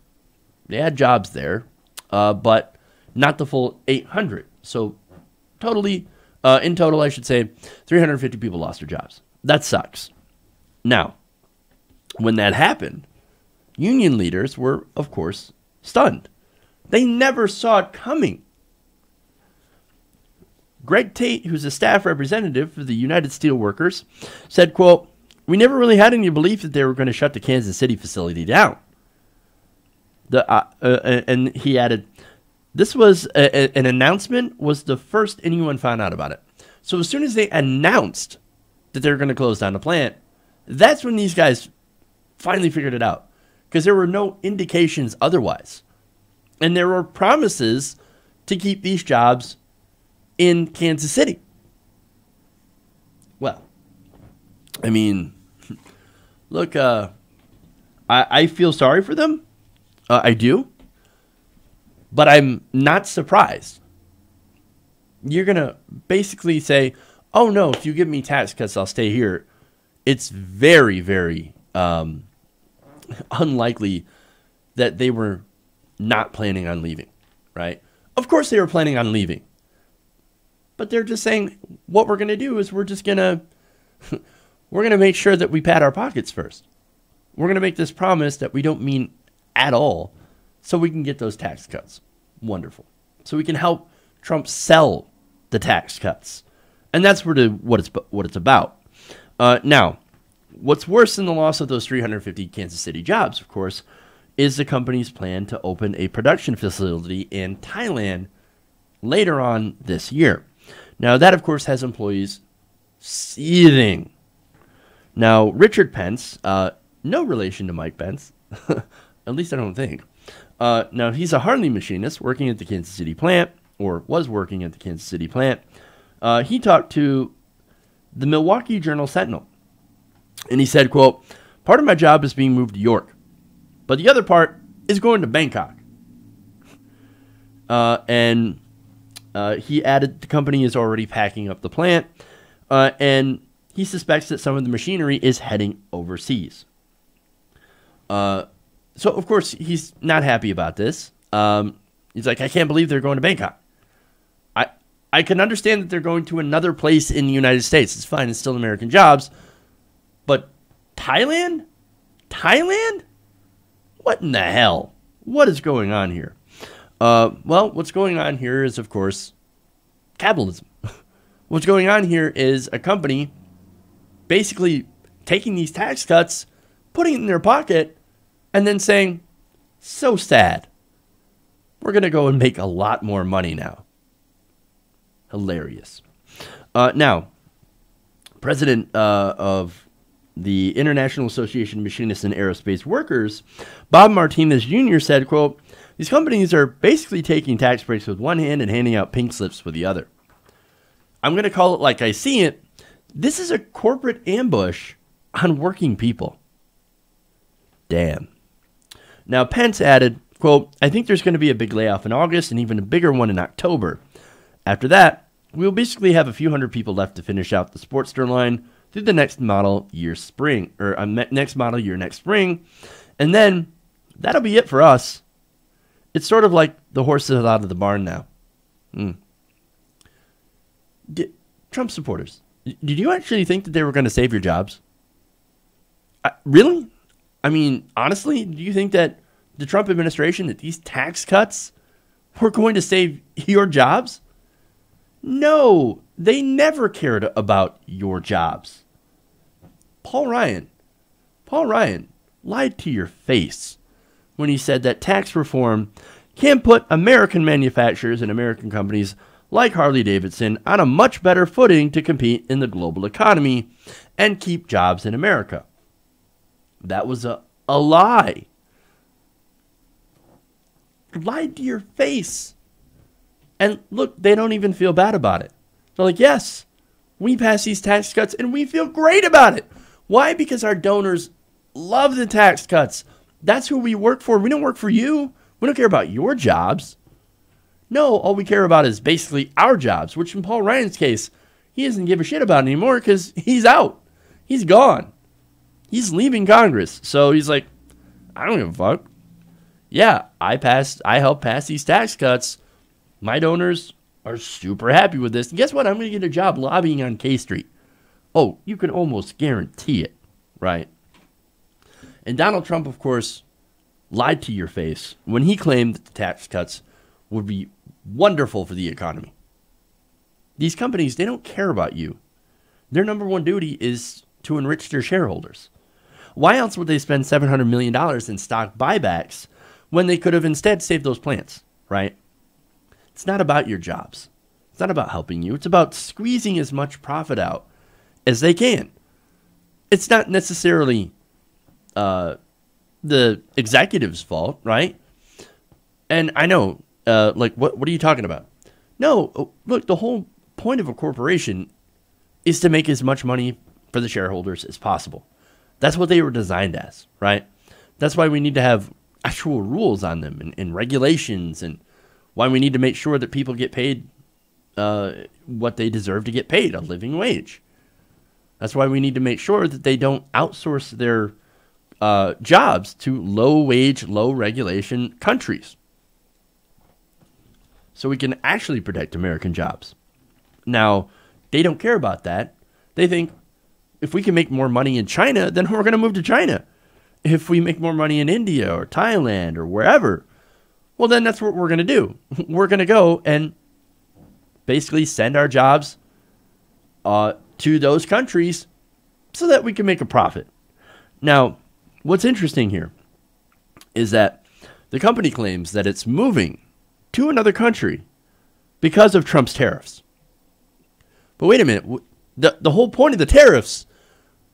They had jobs there, but not the full 800. So in total, I should say, 350 people lost their jobs. That sucks. Now, when that happened, union leaders were, of course, stunned. They never saw it coming. Greg Tate, who's a staff representative for the United Steelworkers, said, quote, "We never really had any belief that they were going to shut the Kansas City facility down." And he added, this was an announcement was the first anyone found out about it. So as soon as they announced that they were going to close down the plant, that's when these guys finally figured it out, because there were no indications otherwise. And there were promises to keep these jobs in Kansas City. Well, I mean, look, I feel sorry for them. I do. But I'm not surprised. You're going to basically say, oh, no, if you give me tax cuts, I'll stay here. It's very, very unlikely that they were not planning on leaving, right? Of course they were planning on leaving. But they're just saying, what we're going to do is we're going to make sure that we pad our pockets first. We're going to make this promise that we don't mean at all, so we can get those tax cuts. Wonderful. So we can help Trump sell the tax cuts. And that's what it's about. Now, what's worse than the loss of those 350 Kansas City jobs, of course, is the company's plan to open a production facility in Thailand later on this year. Now, that, of course, has employees seething. Now, Richard Pence, no relation to Mike Pence, at least I don't think. Now, he's a Harley machinist working at the Kansas City plant, or was working at the Kansas City plant. He talked to the Milwaukee Journal-Sentinel, and he said, quote, "Part of my job is being moved to York, but the other part is going to Bangkok." And he added the company is already packing up the plant, and he suspects that some of the machinery is heading overseas. So, of course, he's not happy about this. He's like, I can't believe they're going to Bangkok. I can understand that they're going to another place in the United States. It's fine. It's still American jobs. But Thailand? Thailand? What in the hell? What is going on here? Well, what's going on here is, of course, capitalism. What's going on here is a company basically taking these tax cuts, putting it in their pocket, and then saying, so sad. We're going to go and make a lot more money now. Hilarious. Now, president of the International Association of Machinists and Aerospace Workers, Bob Martinez Jr. said, quote, these companies are basically taking tax breaks with one hand and handing out pink slips with the other. I'm going to call it like I see it. This is a corporate ambush on working people. Damn. Now, Pence added, quote, I think there's going to be a big layoff in August and even a bigger one in October. After that, we'll basically have a few hundred people left to finish out the Sportster line through the next model year spring, or next model year next spring. And then that'll be it for us. It's sort of like the horses out of the barn now. Trump supporters, did you actually think that they were going to save your jobs? Really? I mean, honestly, do you think that the Trump administration, that these tax cuts were going to save your jobs? No, they never cared about your jobs. Paul Ryan lied to your face when he said that tax reform can put American manufacturers and American companies like Harley-Davidson on a much better footing to compete in the global economy and keep jobs in America. That was a lie. Lied to your face. And look, they don't even feel bad about it. They're like, yes, we passed these tax cuts and we feel great about it. Why? Because our donors love the tax cuts. That's who we work for. We don't work for you. We don't care about your jobs. No, all we care about is basically our jobs, which in Paul Ryan's case, he doesn't give a shit about anymore because he's out. He's gone. He's leaving Congress. So he's like, I don't give a fuck. Yeah, I helped pass these tax cuts. My donors are super happy with this. And guess what? I'm going to get a job lobbying on K Street. Oh, you can almost guarantee it, right? And Donald Trump, of course, lied to your face when he claimed that the tax cuts would be wonderful for the economy. These companies, they don't care about you. Their number one duty is to enrich their shareholders. Why else would they spend $700 million in stock buybacks when they could have instead saved those plants, right? It's not about your jobs. It's not about helping you. It's about squeezing as much profit out as they can. It's not necessarily the executive's fault, right? And I know, what are you talking about? No, look, the whole point of a corporation is to make as much money for the shareholders as possible. That's what they were designed as, right? That's why we need to have actual rules on them and regulations, and why we need to make sure that people get paid what they deserve to get paid, a living wage. That's why we need to make sure that they don't outsource their jobs to low-wage, low-regulation countries, so we can actually protect American jobs. Now, they don't care about that. They think if we can make more money in China, then we're going to move to China. If we make more money in India or Thailand or wherever, well, then that's what we're going to do. We're going to go and basically send our jobs to those countries so that we can make a profit. Now, what's interesting here is that the company claims that it's moving to another country because of Trump's tariffs. But wait a minute. The whole point of the tariffs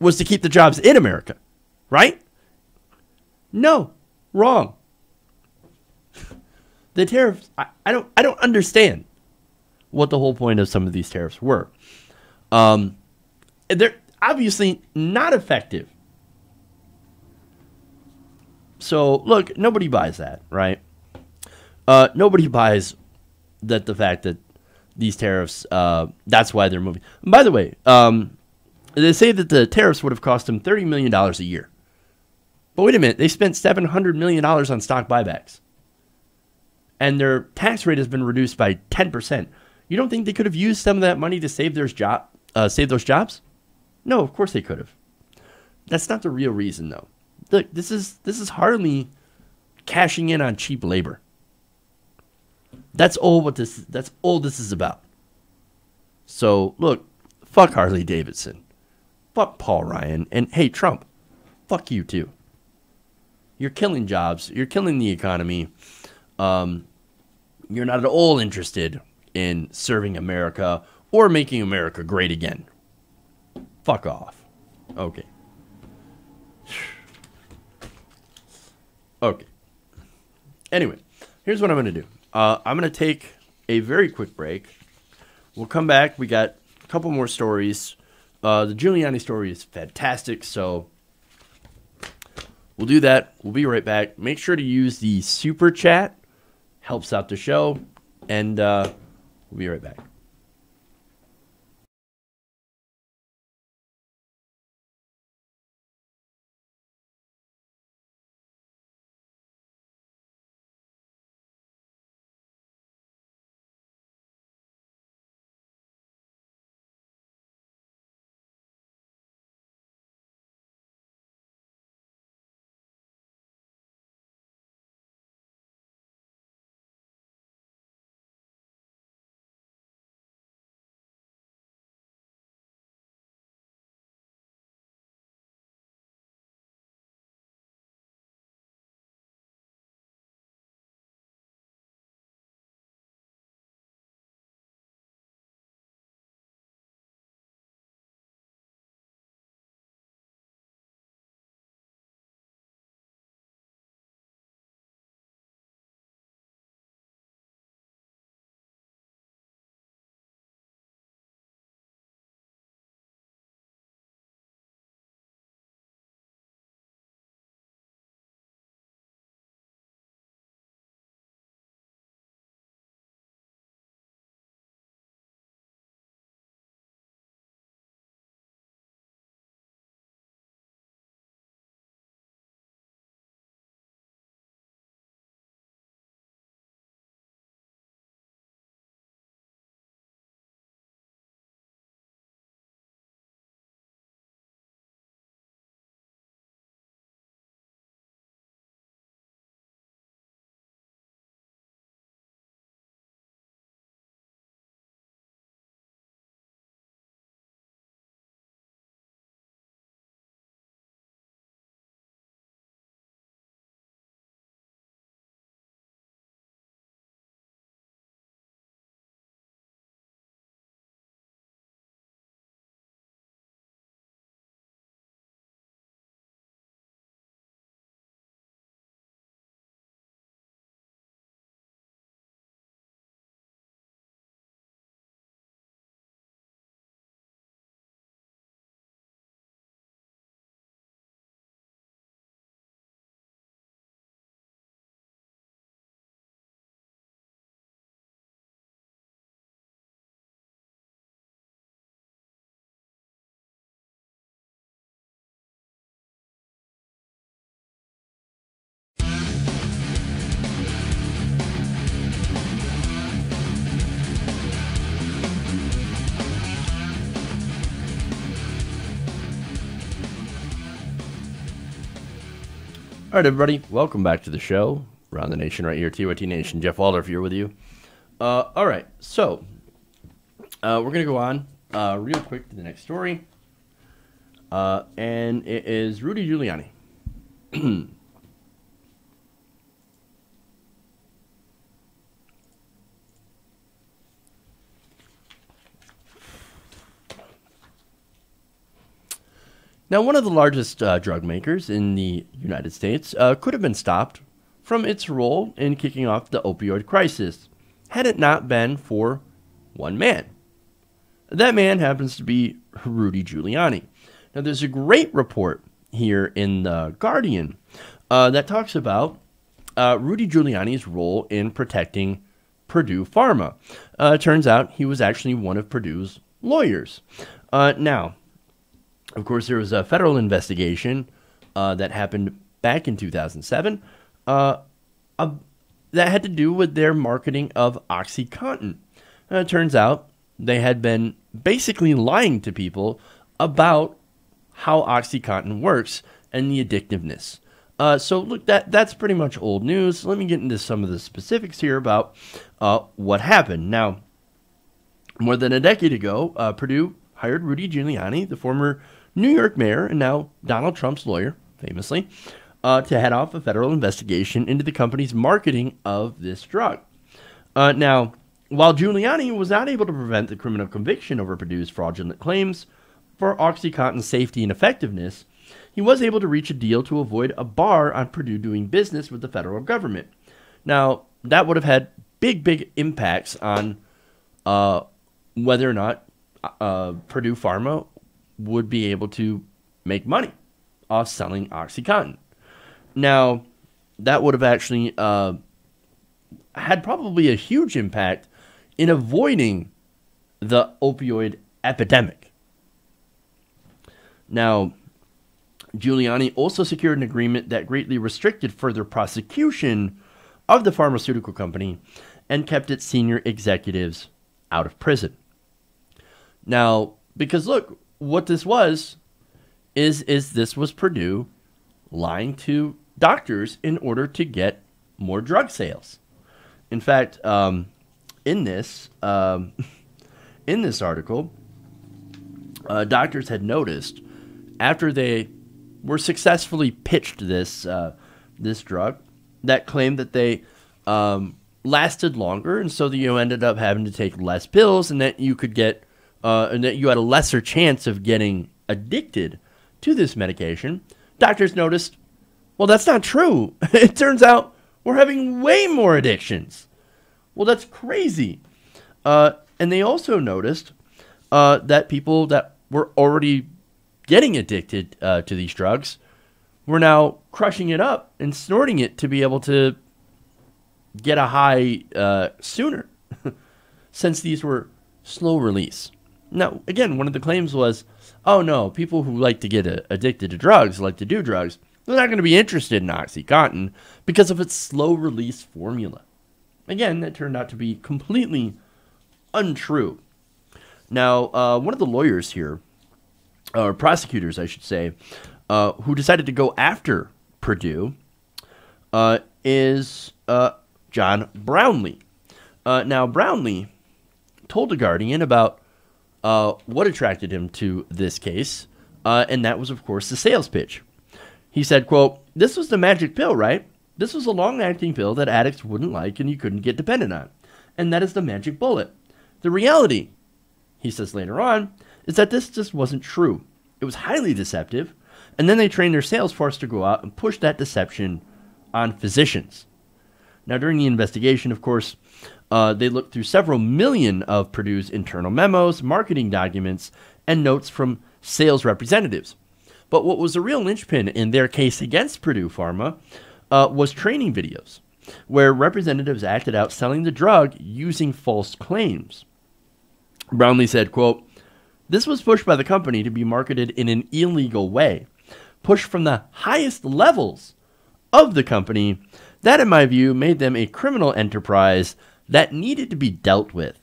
was to keep the jobs in America, right? No, wrong. The tariffs, I don't understand what the whole point of some of these tariffs were. They're obviously not effective. So, look, nobody buys that, right? Nobody buys that the fact that these tariffs, that's why they're moving. And by the way, they say that the tariffs would have cost them $30 million a year. But wait a minute, they spent $700 million on stock buybacks. And their tax rate has been reduced by 10%. You don't think they could have used some of that money to save those jobs? No, of course they could have. That's not the real reason, though. Look, this is Harley cashing in on cheap labor. That's all this is about. So, look, fuck Harley-Davidson. Fuck Paul Ryan. And, hey, Trump, fuck you, too. You're killing jobs. You're killing the economy. You're not at all interested in serving America or making America great again. Fuck off. Okay. Okay. Anyway, here's what I'm going to do. I'm going to take a very quick break. We'll come back. We got a couple more stories. The Giuliani story is fantastic, so we'll do that. We'll be right back. Make sure to use the super chat. Helps out the show. And we'll be right back. All right, everybody, welcome back to the show. Around the Nation right here, TYT Nation. Jeff Waldorf here with you. All right, so we're going to go on real quick to the next story. And it is Rudy Giuliani. Now, one of the largest drug makers in the United States could have been stopped from its role in kicking off the opioid crisis had it not been for one man. That man happens to be Rudy Giuliani. Now, there's a great report here in The Guardian that talks about Rudy Giuliani's role in protecting Purdue Pharma. Turns out he was actually one of Purdue's lawyers. Now, of course, there was a federal investigation that happened back in 2007 that had to do with their marketing of OxyContin. It turns out they had been basically lying to people about how OxyContin works and the addictiveness. So look, that's pretty much old news. Let me get into some of the specifics here about what happened. Now, more than a decade ago, Purdue hired Rudy Giuliani, the former New York mayor and now Donald Trump's lawyer, famously, to head off a federal investigation into the company's marketing of this drug. Now, while Giuliani was not able to prevent the criminal conviction over Purdue's fraudulent claims for OxyContin's safety and effectiveness, he was able to reach a deal to avoid a bar on Purdue doing business with the federal government. Now, that would have had big impacts on whether or not Purdue Pharma would be able to make money off selling OxyContin. Now, that would have actually had probably a huge impact in avoiding the opioid epidemic. Now, Giuliani also secured an agreement that greatly restricted further prosecution of the pharmaceutical company and kept its senior executives out of prison. Now, because look, what this was is this was Purdue lying to doctors in order to get more drug sales. In fact, in this article, doctors had noticed after they were successfully pitched this drug that claimed that they lasted longer, and so that you ended up having to take less pills, and that you could get and that you had a lesser chance of getting addicted to this medication. Doctors noticed, well, that's not true. It turns out we're having way more addictions. Well, that's crazy. And they also noticed that people that were already getting addicted to these drugs were now crushing it up and snorting it to be able to get a high sooner, since these were slow release. Now, again, one of the claims was, oh no, people who like to get addicted to drugs, like to do drugs, they're not going to be interested in OxyContin because of its slow release formula. Again, that turned out to be completely untrue. Now, one of the lawyers here, or prosecutors, I should say, who decided to go after Purdue is John Brownlee. Now, Brownlee told The Guardian about what attracted him to this case, and that was, of course, the sales pitch. He said, quote, "This was the magic pill, right? This was a long-acting pill that addicts wouldn't like and you couldn't get dependent on. And that is the magic bullet. The reality," he says later on, "is that this just wasn't true. It was highly deceptive, and then they trained their sales force to go out and push that deception on physicians." Now, during the investigation, of course, they looked through several million of Purdue's internal memos, marketing documents, and notes from sales representatives. But what was a real linchpin in their case against Purdue Pharma was training videos, where representatives acted out selling the drug using false claims. Brownlee said, quote, "This was pushed by the company to be marketed in an illegal way, pushed from the highest levels of the company. That, in my view, made them a criminal enterprise that needed to be dealt with."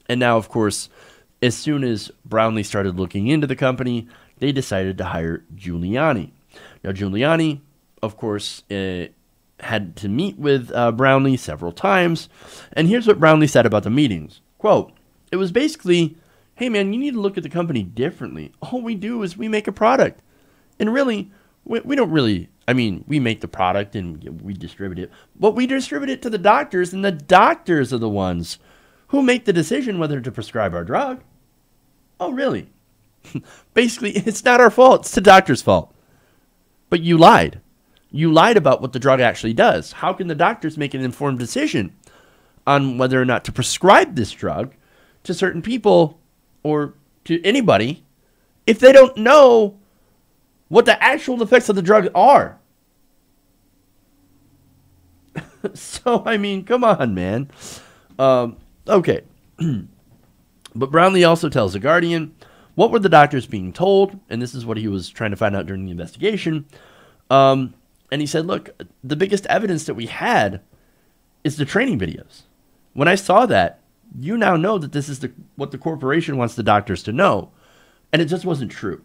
And now, of course, as soon as Brownlee started looking into the company, they decided to hire Giuliani. Now, Giuliani, of course, had to meet with Brownlee several times. And here's what Brownlee said about the meetings. Quote, "It was basically, hey, man, you need to look at the company differently. All we do is we make a product. And really, we don't really, I mean, we make the product and we distribute it. But we distribute it to the doctors, and the doctors are the ones who make the decision whether to prescribe our drug. Oh, really? Basically, it's not our fault. It's the doctor's fault. But you lied. You lied about what the drug actually does. How can the doctors make an informed decision on whether or not to prescribe this drug to certain people or to anybody if they don't know what the actual effects of the drug are?" So, I mean, come on, man. Okay. But Brownlee also tells The Guardian, what were the doctors being told? And this is what he was trying to find out during the investigation. And he said, look, the biggest evidence that we had is the training videos. When I saw that, you now know that this is what the corporation wants the doctors to know. And it just wasn't true.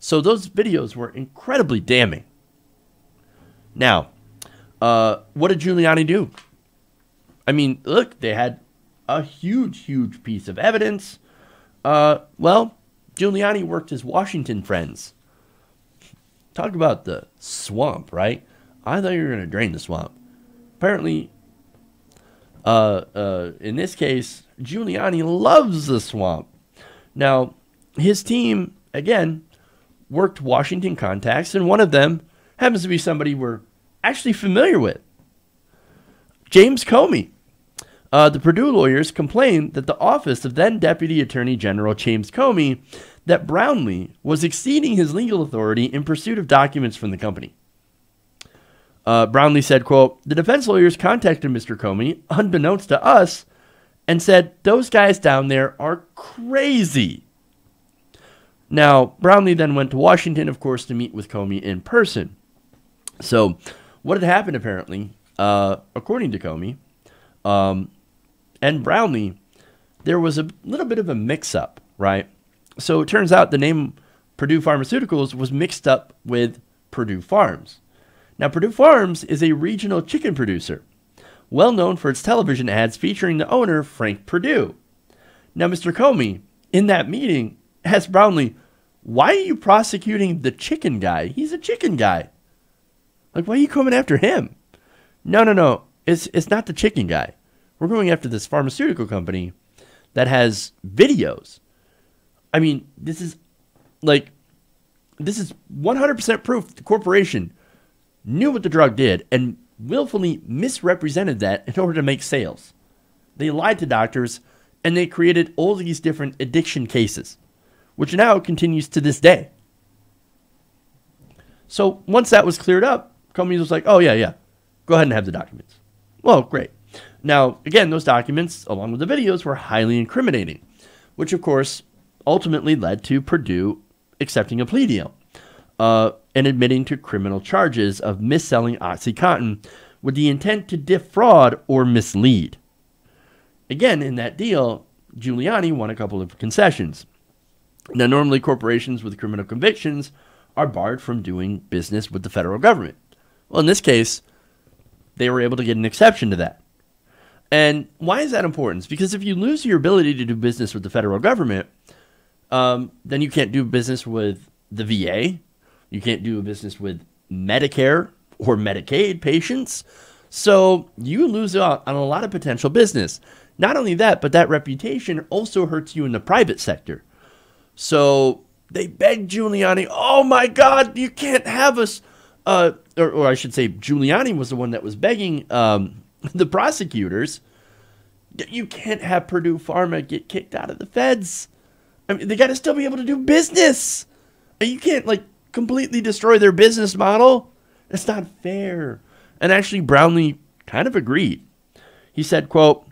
So those videos were incredibly damning. Now, what did Giuliani do? I mean, look, they had a huge piece of evidence. Well, Giuliani worked his Washington friends. Talk about the swamp, right? I thought you were going to drain the swamp. Apparently, in this case, Giuliani loves the swamp. Now, his team, again, worked Washington contacts, and one of them happens to be somebody we're actually familiar with. James Comey. The Purdue lawyers complained that the office of then Deputy Attorney General James Comey that Brownlee was exceeding his legal authority in pursuit of documents from the company. Brownlee said, quote, "The defense lawyers contacted Mr. Comey, unbeknownst to us, and said, those guys down there are crazy." Now, Brownlee then went to Washington, of course, to meet with Comey in person. So, what had happened, apparently, according to Comey, and Brownlee, there was a little bit of a mix-up, right? So it turns out the name Purdue Pharmaceuticals was mixed up with Purdue Farms. Now, Purdue Farms is a regional chicken producer, well known for its television ads featuring the owner, Frank Purdue. Now, Mr. Comey, in that meeting, asked Brownlee, why are you prosecuting the chicken guy? He's a chicken guy. Like, why are you coming after him? No. It's not the chicken guy. We're going after this pharmaceutical company that has videos. I mean, this is 100% proof the corporation knew what the drug did and willfully misrepresented that in order to make sales. They lied to doctors, and they created all these different addiction cases, which now continues to this day. So once that was cleared up, Comey was like, oh, yeah, go ahead and have the documents. Well, great. Now, again, those documents, along with the videos, were highly incriminating, which, of course, ultimately led to Purdue accepting a plea deal and admitting to criminal charges of mis-selling OxyContin with the intent to defraud or mislead. Again, in that deal, Giuliani won a couple of concessions. Now, normally corporations with criminal convictions are barred from doing business with the federal government. Well, in this case, they were able to get an exception to that. And why is that important? It's because if you lose your ability to do business with the federal government, then you can't do business with the VA. You can't do business with Medicare or Medicaid patients. So you lose out on a lot of potential business. Not only that, but that reputation also hurts you in the private sector. So they begged Giuliani, oh my God, you can't have us. Or I should say Giuliani was the one that was begging the prosecutors, you can't have Purdue Pharma get kicked out of the feds. I mean, they got to still be able to do business. You can't, completely destroy their business model. That's not fair. And actually, Brownlee kind of agreed. He said, quote,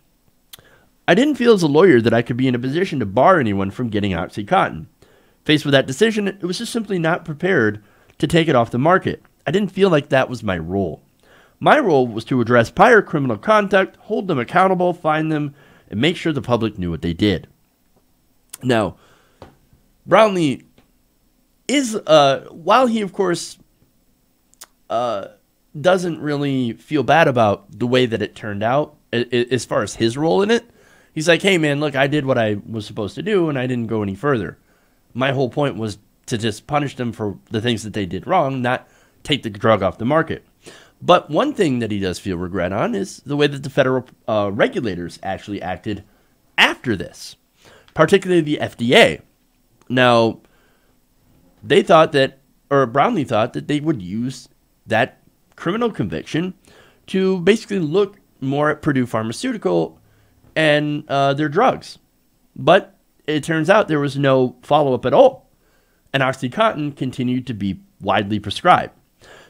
"I didn't feel as a lawyer that I could be in a position to bar anyone from getting OxyContin. Faced with that decision, it was just simply not prepared to take it off the market. I didn't feel like that was my role. My role was to address prior criminal conduct, hold them accountable, find them, and make sure the public knew what they did." Now, Brownlee is, while he, of course, doesn't really feel bad about the way that it turned out, as far as his role in it, he's like, hey, man, look, I did what I was supposed to do, and I didn't go any further. My whole point was to just punish them for the things that they did wrong, not take the drug off the market. But one thing that he does feel regret on is the way that the federal regulators actually acted after this, particularly the FDA. Now, they thought that, or Brownlee thought that they would use that criminal conviction to basically look more at Purdue Pharmaceutical and their drugs. But it turns out there was no follow-up at all, and OxyContin continued to be widely prescribed.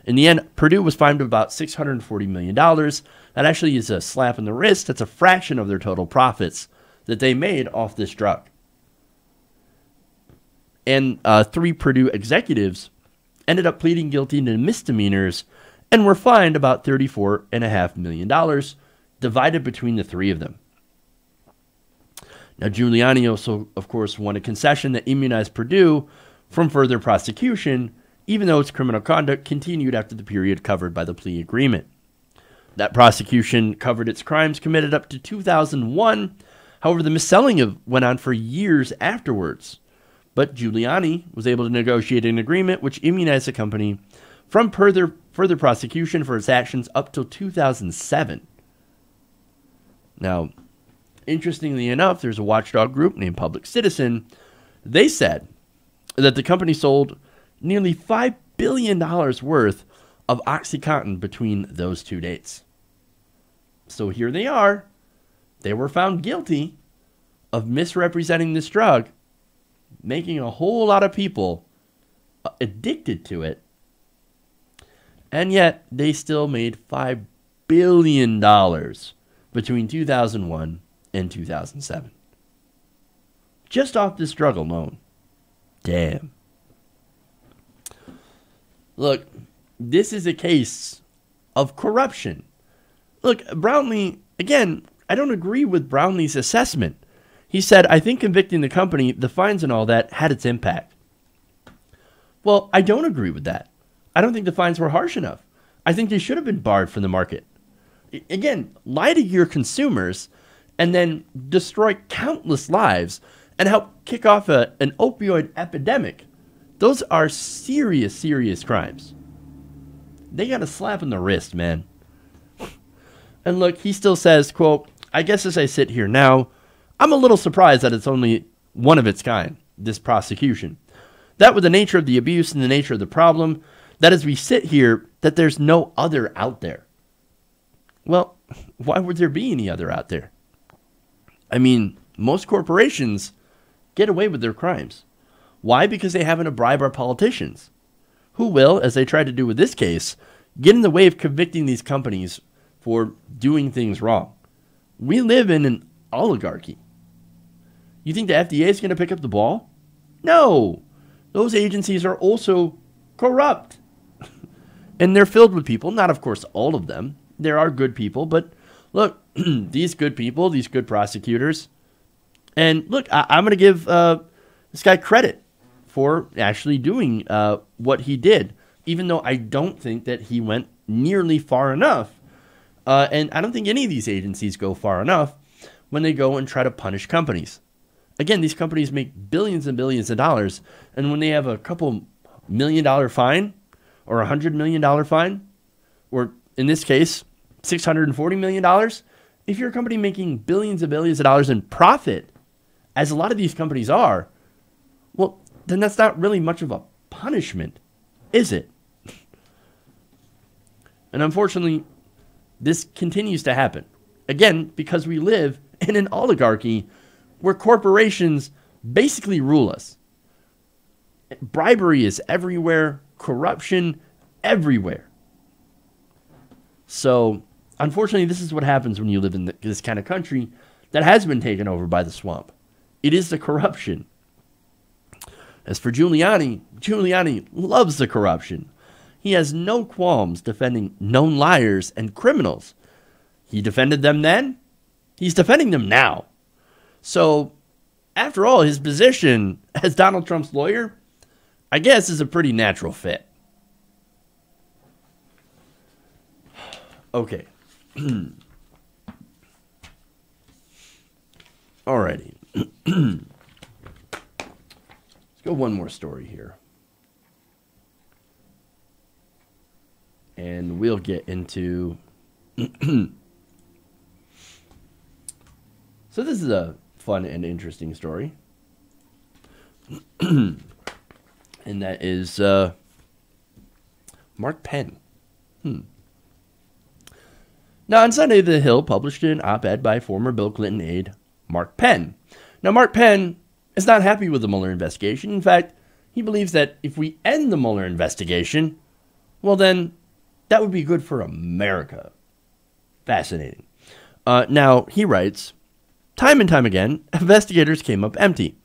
In the end, Purdue was fined about $640 million. That actually is a slap in the wrist. That's a fraction of their total profits that they made off this drug. And 3 Purdue executives ended up pleading guilty to misdemeanors and were fined about $34.5 million, divided between the 3 of them. Now, Giuliani also, of course, won a concession that immunized Purdue from further prosecution, even though its criminal conduct continued after the period covered by the plea agreement. That prosecution covered its crimes committed up to 2001. However, the misselling went on for years afterwards. But Giuliani was able to negotiate an agreement which immunized the company from further prosecution for its actions up till 2007. Now, interestingly enough, there's a watchdog group named Public Citizen. They said that the company sold nearly $5 billion worth of OxyContin between those two dates. So here they are. They were found guilty of misrepresenting this drug, making a whole lot of people addicted to it. And yet, they still made $5 billion between 2001 and 2007. Just off this drug alone. Damn. Look, this is a case of corruption. Look, Brownlee, again, I don't agree with Brownlee's assessment. He said, I think convicting the company, the fines and all that, had its impact. Well, I don't agree with that. I don't think the fines were harsh enough. I think they should have been barred from the market. Again, lie to your consumers and then destroy countless lives and help kick off an opioid epidemic. Those are serious, serious crimes. They got a slap in the wrist, man. And look, he still says, quote, I guess as I sit here now, I'm a little surprised that it's only one of its kind, this prosecution. That with the nature of the abuse and the nature of the problem, that as we sit here, that there's no other out there. Well, why would there be any other out there? I mean, most corporations get away with their crimes. Why? Because they happen to bribe our politicians, who will, as they tried to do with this case, get in the way of convicting these companies for doing things wrong. We live in an oligarchy. You think the FDA is going to pick up the ball? No. Those agencies are also corrupt. And they're filled with people, not of course all of them. There are good people, but look, these good people, these good prosecutors. And look, I'm going to give this guy credit for actually doing what he did, even though I don't think that he went nearly far enough. And I don't think any of these agencies go far enough when they go and try to punish companies. Again, these companies make billions and billions of dollars, and when they have a couple $1 million fine or $100 million fine, or in this case, $640 million, if you're a company making billions and billions of dollars in profit, as a lot of these companies are, well, then that's not really much of a punishment, is it? And unfortunately, this continues to happen. Again, because we live in an oligarchy where corporations basically rule us. Bribery is everywhere, corruption everywhere. So, unfortunately, this is what happens when you live in this kind of country that has been taken over by the swamp. It is the corruption. As for Giuliani, Giuliani loves the corruption. He has no qualms defending known liars and criminals. He defended them then. He's defending them now. So, after all, his position as Donald Trump's lawyer, I guess, is a pretty natural fit. Okay. Alrighty. Let's go one more story here. And we'll get into... So this is a fun and interesting story. And that is Mark Penn. Now, on Sunday, The Hill published an op-ed by former Bill Clinton aide Mark Penn. Now, Mark Penn is not happy with the Mueller investigation. In fact, he believes that if we end the Mueller investigation, well then, that would be good for America. Fascinating. Now, he writes, time and time again, investigators came up empty.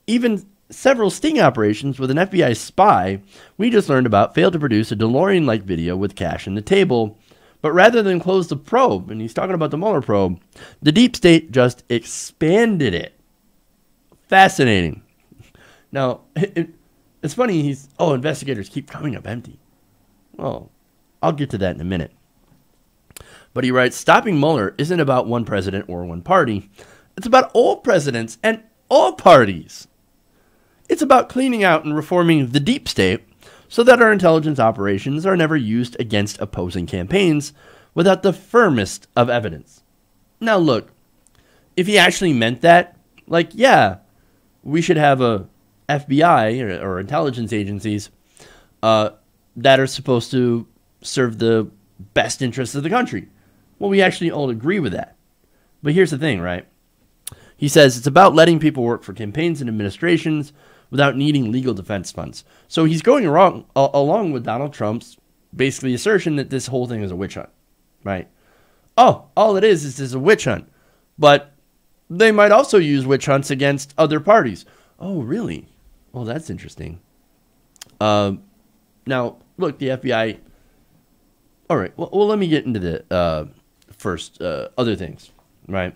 Even several sting operations with an FBI spy we just learned about failed to produce a DeLorean-like video with cash in the table. But rather than close the probe, and he's talking about the Mueller probe, the deep state just expanded it. Fascinating. Now, It's funny, investigators keep coming up empty. Well, I'll get to that in a minute. But he writes, stopping Mueller isn't about one president or one party. It's about all presidents and all parties. It's about cleaning out and reforming the deep state so that our intelligence operations are never used against opposing campaigns without the firmest of evidence. Now look, if he actually meant that, like, yeah, we should have a FBI or intelligence agencies that are supposed to serve the best interests of the country. Well, we actually all agree with that. But here's the thing, right? He says it's about letting people work for campaigns and administrations without needing legal defense funds. So he's going along with Donald Trump's basically assertion that this whole thing is a witch hunt, right? Oh, all it is a witch hunt. But they might also use witch hunts against other parties. Oh, really? Well, that's interesting. Now, look, the FBI... All right, well, let me get into the first other things, right?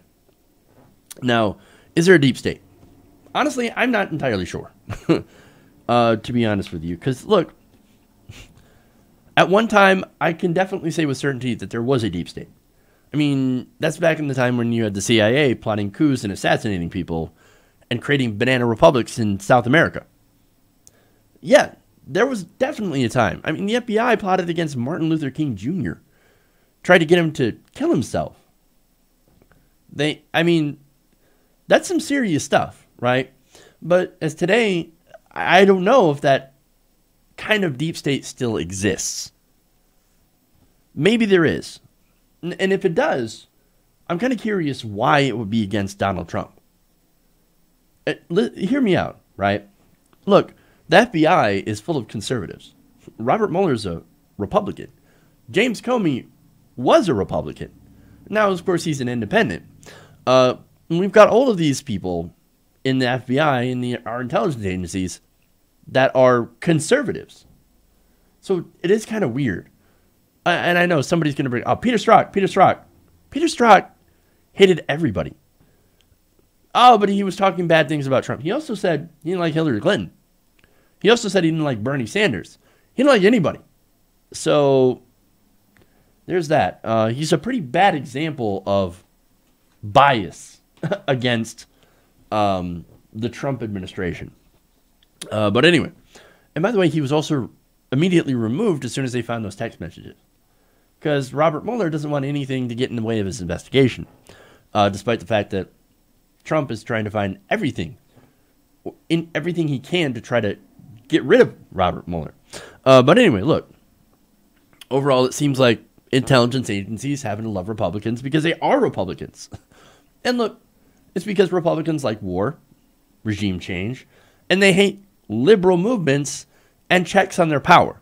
Now, is there a deep state? Honestly, I'm not entirely sure, to be honest with you. Because, look, at one time, I can definitely say with certainty that there was a deep state. I mean, that's back in the time when you had the CIA plotting coups and assassinating people and creating banana republics in South America. Yeah, there was definitely a time. I mean, the FBI plotted against Martin Luther King Jr., tried to get him to kill himself. That's some serious stuff, right? But as today, I don't know if that kind of deep state still exists. Maybe there is. And if it does, I'm kind of curious why it would be against Donald Trump. Hear me out, right? Look, the FBI is full of conservatives. Robert Mueller's a Republican. James Comey was a Republican. Now, of course, he's an independent. We've got all of these people in the FBI and our intelligence agencies that are conservatives. So it is kind of weird. And I know somebody's going to bring, Peter Strzok. Peter Strzok hated everybody. Oh, but he was talking bad things about Trump. He also said he didn't like Hillary Clinton. He also said he didn't like Bernie Sanders. He didn't like anybody. So there's that. He's a pretty bad example of bias against the Trump administration. But anyway, and by the way, he was also immediately removed as soon as they found those text messages. Because Robert Mueller doesn't want anything to get in the way of his investigation, despite the fact that Trump is trying to find everything he can to try to get rid of Robert Mueller. But anyway, look, overall, it seems like intelligence agencies happen to love Republicans because they are Republicans. And look, it's because Republicans like war, regime change, and they hate liberal movements and checks on their power.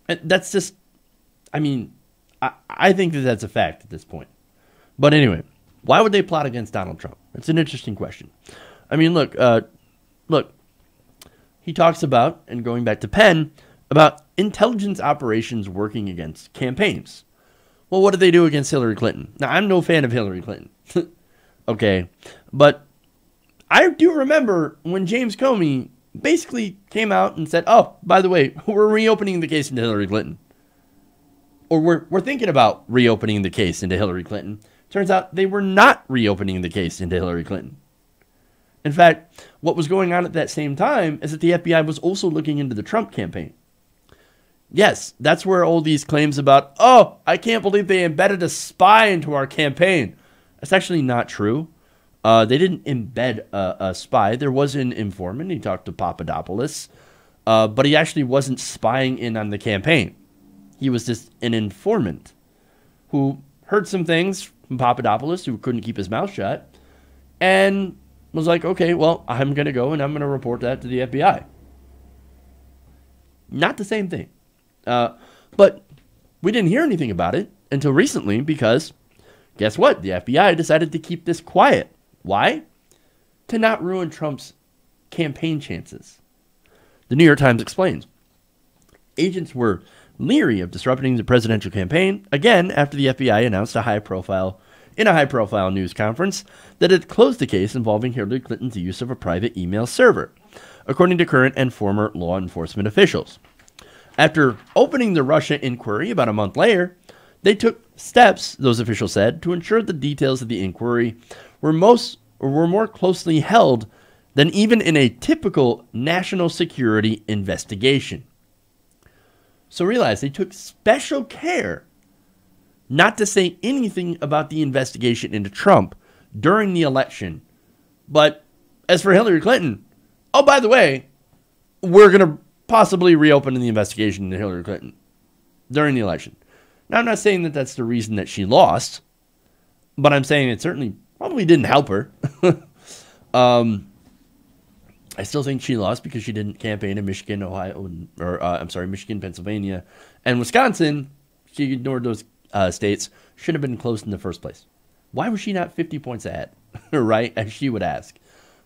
And that's just, I think that that's a fact at this point. But anyway, why would they plot against Donald Trump? It's an interesting question. I mean, look, he talks about, and going back to Penn, about intelligence operations working against campaigns. Well, what did they do against Hillary Clinton? Now, I'm no fan of Hillary Clinton. Okay, but I do remember when James Comey basically came out and said, oh, by the way, we're reopening the case into Hillary Clinton. Or we're thinking about reopening the case into Hillary Clinton. Turns out they were not reopening the case into Hillary Clinton. In fact, what was going on at that same time is that the FBI was also looking into the Trump campaign. Yes, that's where all these claims about, oh, I can't believe they embedded a spy into our campaign. That's actually not true. They didn't embed a spy. There was an informant. He talked to Papadopoulos. But he actually wasn't spying in on the campaign. He was just an informant who heard some things from Papadopoulos, who couldn't keep his mouth shut, and was like, okay, well, I'm going to go and I'm going to report that to the FBI. Not the same thing. But we didn't hear anything about it until recently because, guess what? The FBI decided to keep this quiet. Why? To not ruin Trump's campaign chances. The New York Times explains. Agents were leery of disrupting the presidential campaign, again, after the FBI announced in a high-profile news conference that it closed the case involving Hillary Clinton's use of a private email server. according to current and former law enforcement officials. After opening the Russia inquiry about a month later, they took steps, those officials said, to ensure the details of the inquiry were more closely held than even in a typical national security investigation. So realize they took special care not to say anything about the investigation into Trump during the election. But as for Hillary Clinton, oh, by the way, we're going to possibly reopen the investigation into Hillary Clinton during the election. Now, I'm not saying that that's the reason that she lost, but I'm saying it certainly probably didn't help her. I still think she lost because she didn't campaign in Michigan, Michigan, Pennsylvania, and Wisconsin. She ignored those states. Should have been close in the first place. Why was she not 50 points ahead, right, as she would ask?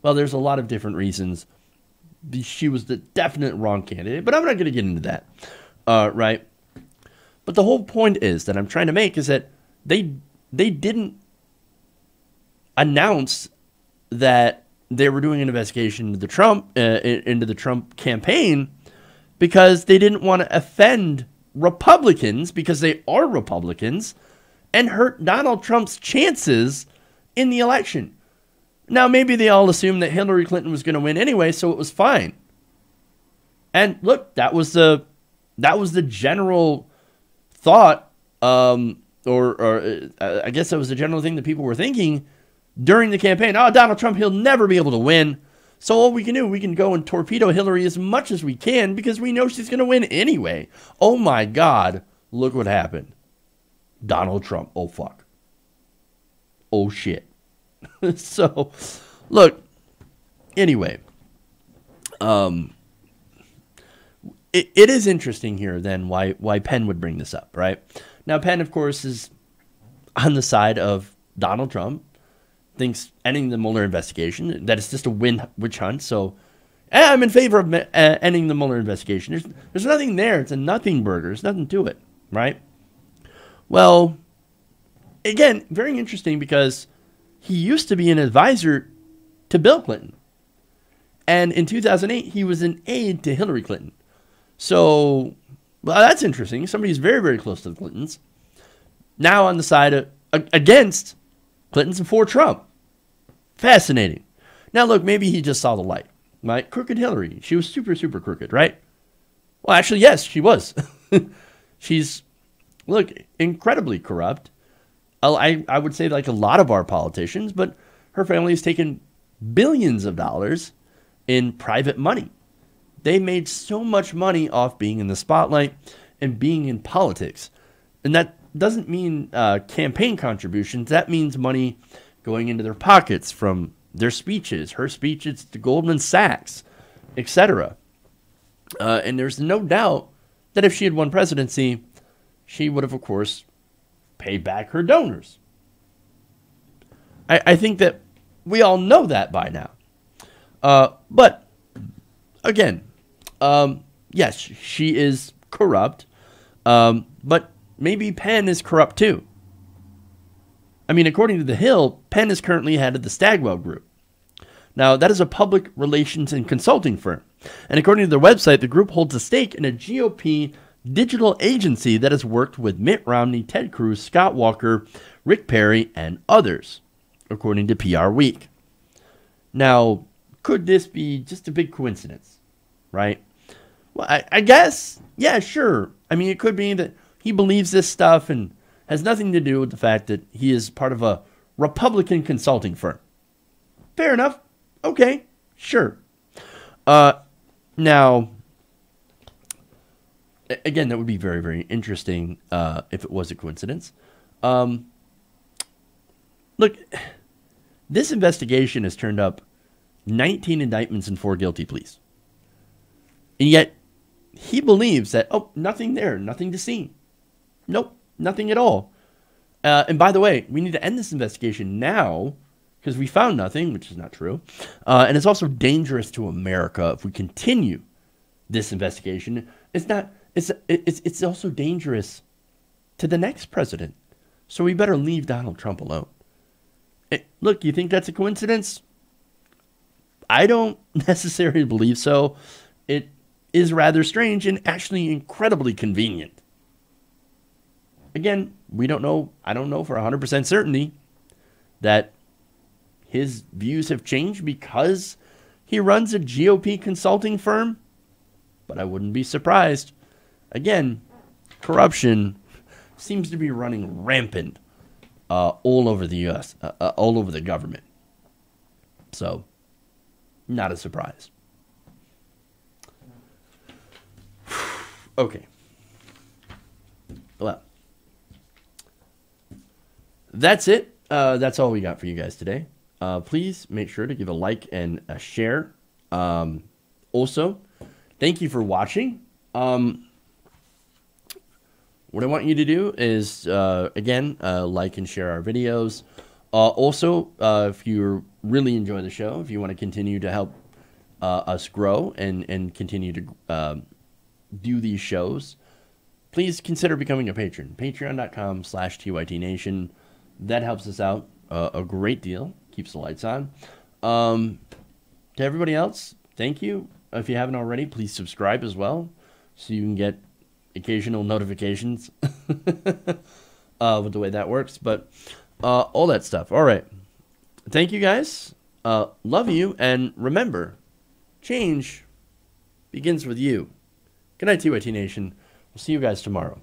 Well, there's a lot of different reasons. She was the definite wrong candidate, but I'm not going to get into that, right? But the whole point is that I'm trying to make is that they didn't announce that they were doing an investigation into the Trump campaign because they didn't want to offend Republicans, because they are Republicans, and hurt Donald Trump's chances in the election. Now, maybe they all assumed that Hillary Clinton was going to win anyway, so it was fine. And look, that was the general thought, I guess that was the general thing that people were thinking during the campaign. Oh, Donald Trump, he'll never be able to win. So all we can do, we can go and torpedo Hillary as much as we can because we know she's going to win anyway. Oh my God, look what happened. Donald Trump, oh fuck. Oh shit. So, look, anyway, it is interesting here then why Penn would bring this up, right? Now, Penn, of course, is on the side of Donald Trump, thinks ending the Mueller investigation, that it's just a witch hunt. So, I'm in favor of ending the Mueller investigation. There's nothing there. It's a nothing burger. There's nothing to it, right? Well, again, very interesting because he used to be an advisor to Bill Clinton. And in 2008, he was an aide to Hillary Clinton. So, well, that's interesting. Somebody's very, very close to the Clintons. Now on the side against Clintons and for Trump. Fascinating. Now, look, maybe he just saw the light. Right? Crooked Hillary. She was super, super crooked, right? Well, actually, yes, she was. She's, look, incredibly corrupt. I would say like a lot of our politicians, but her family has taken billions of dollars in private money. They made so much money off being in the spotlight and being in politics. And that doesn't mean campaign contributions. That means money going into their pockets from their speeches, her speeches to Goldman Sachs, etc. And there's no doubt that if she had won presidency, she would have, of course, paid back her donors. I think that we all know that by now. But, again, yes, she is corrupt, but maybe Penn is corrupt too. I mean, according to The Hill, Penn is currently head of the Stagwell Group. Now, that is a public relations and consulting firm. And according to their website, the group holds a stake in a GOP digital agency that has worked with Mitt Romney, Ted Cruz, Scott Walker, Rick Perry, and others, according to PR Week. Now, could this be just a big coincidence, right? Well, I guess, yeah, sure. I mean, it could be that he believes this stuff and has nothing to do with the fact that he is part of a Republican consulting firm. Fair enough. Okay, sure. Now, again, that would be very, very interesting if it was a coincidence. Look, this investigation has turned up 19 indictments and 4 guilty pleas. And yet, he believes that, oh, nothing there, nothing to see. Nope, nothing at all. And by the way, we need to end this investigation now because we found nothing, which is not true. And it's also dangerous to America if we continue this investigation. It's also dangerous to the next president. So we better leave Donald Trump alone. Look, you think that's a coincidence? I don't necessarily believe so. It is rather strange and actually incredibly convenient. Again, we don't know. I don't know for 100% certainty that his views have changed because he runs a GOP consulting firm, but I wouldn't be surprised. Again, corruption seems to be running rampant all over the U.S., all over the government. So, not a surprise. Okay. Well, that's it. That's all we got for you guys today. Please make sure to give a like and a share. Also, thank you for watching. What I want you to do is, again, like and share our videos. Also, if you really enjoy the show, if you want to continue to help us grow and continue to do these shows, please consider becoming a patron. Patreon.com/TYTNation. That helps us out a great deal. Keeps the lights on. To everybody else, thank you. If you haven't already, please subscribe as well so you can get occasional notifications with the way that works. But all that stuff. All right. Thank you, guys. Love you. And remember, change begins with you. Good night, TYT Nation. We'll see you guys tomorrow.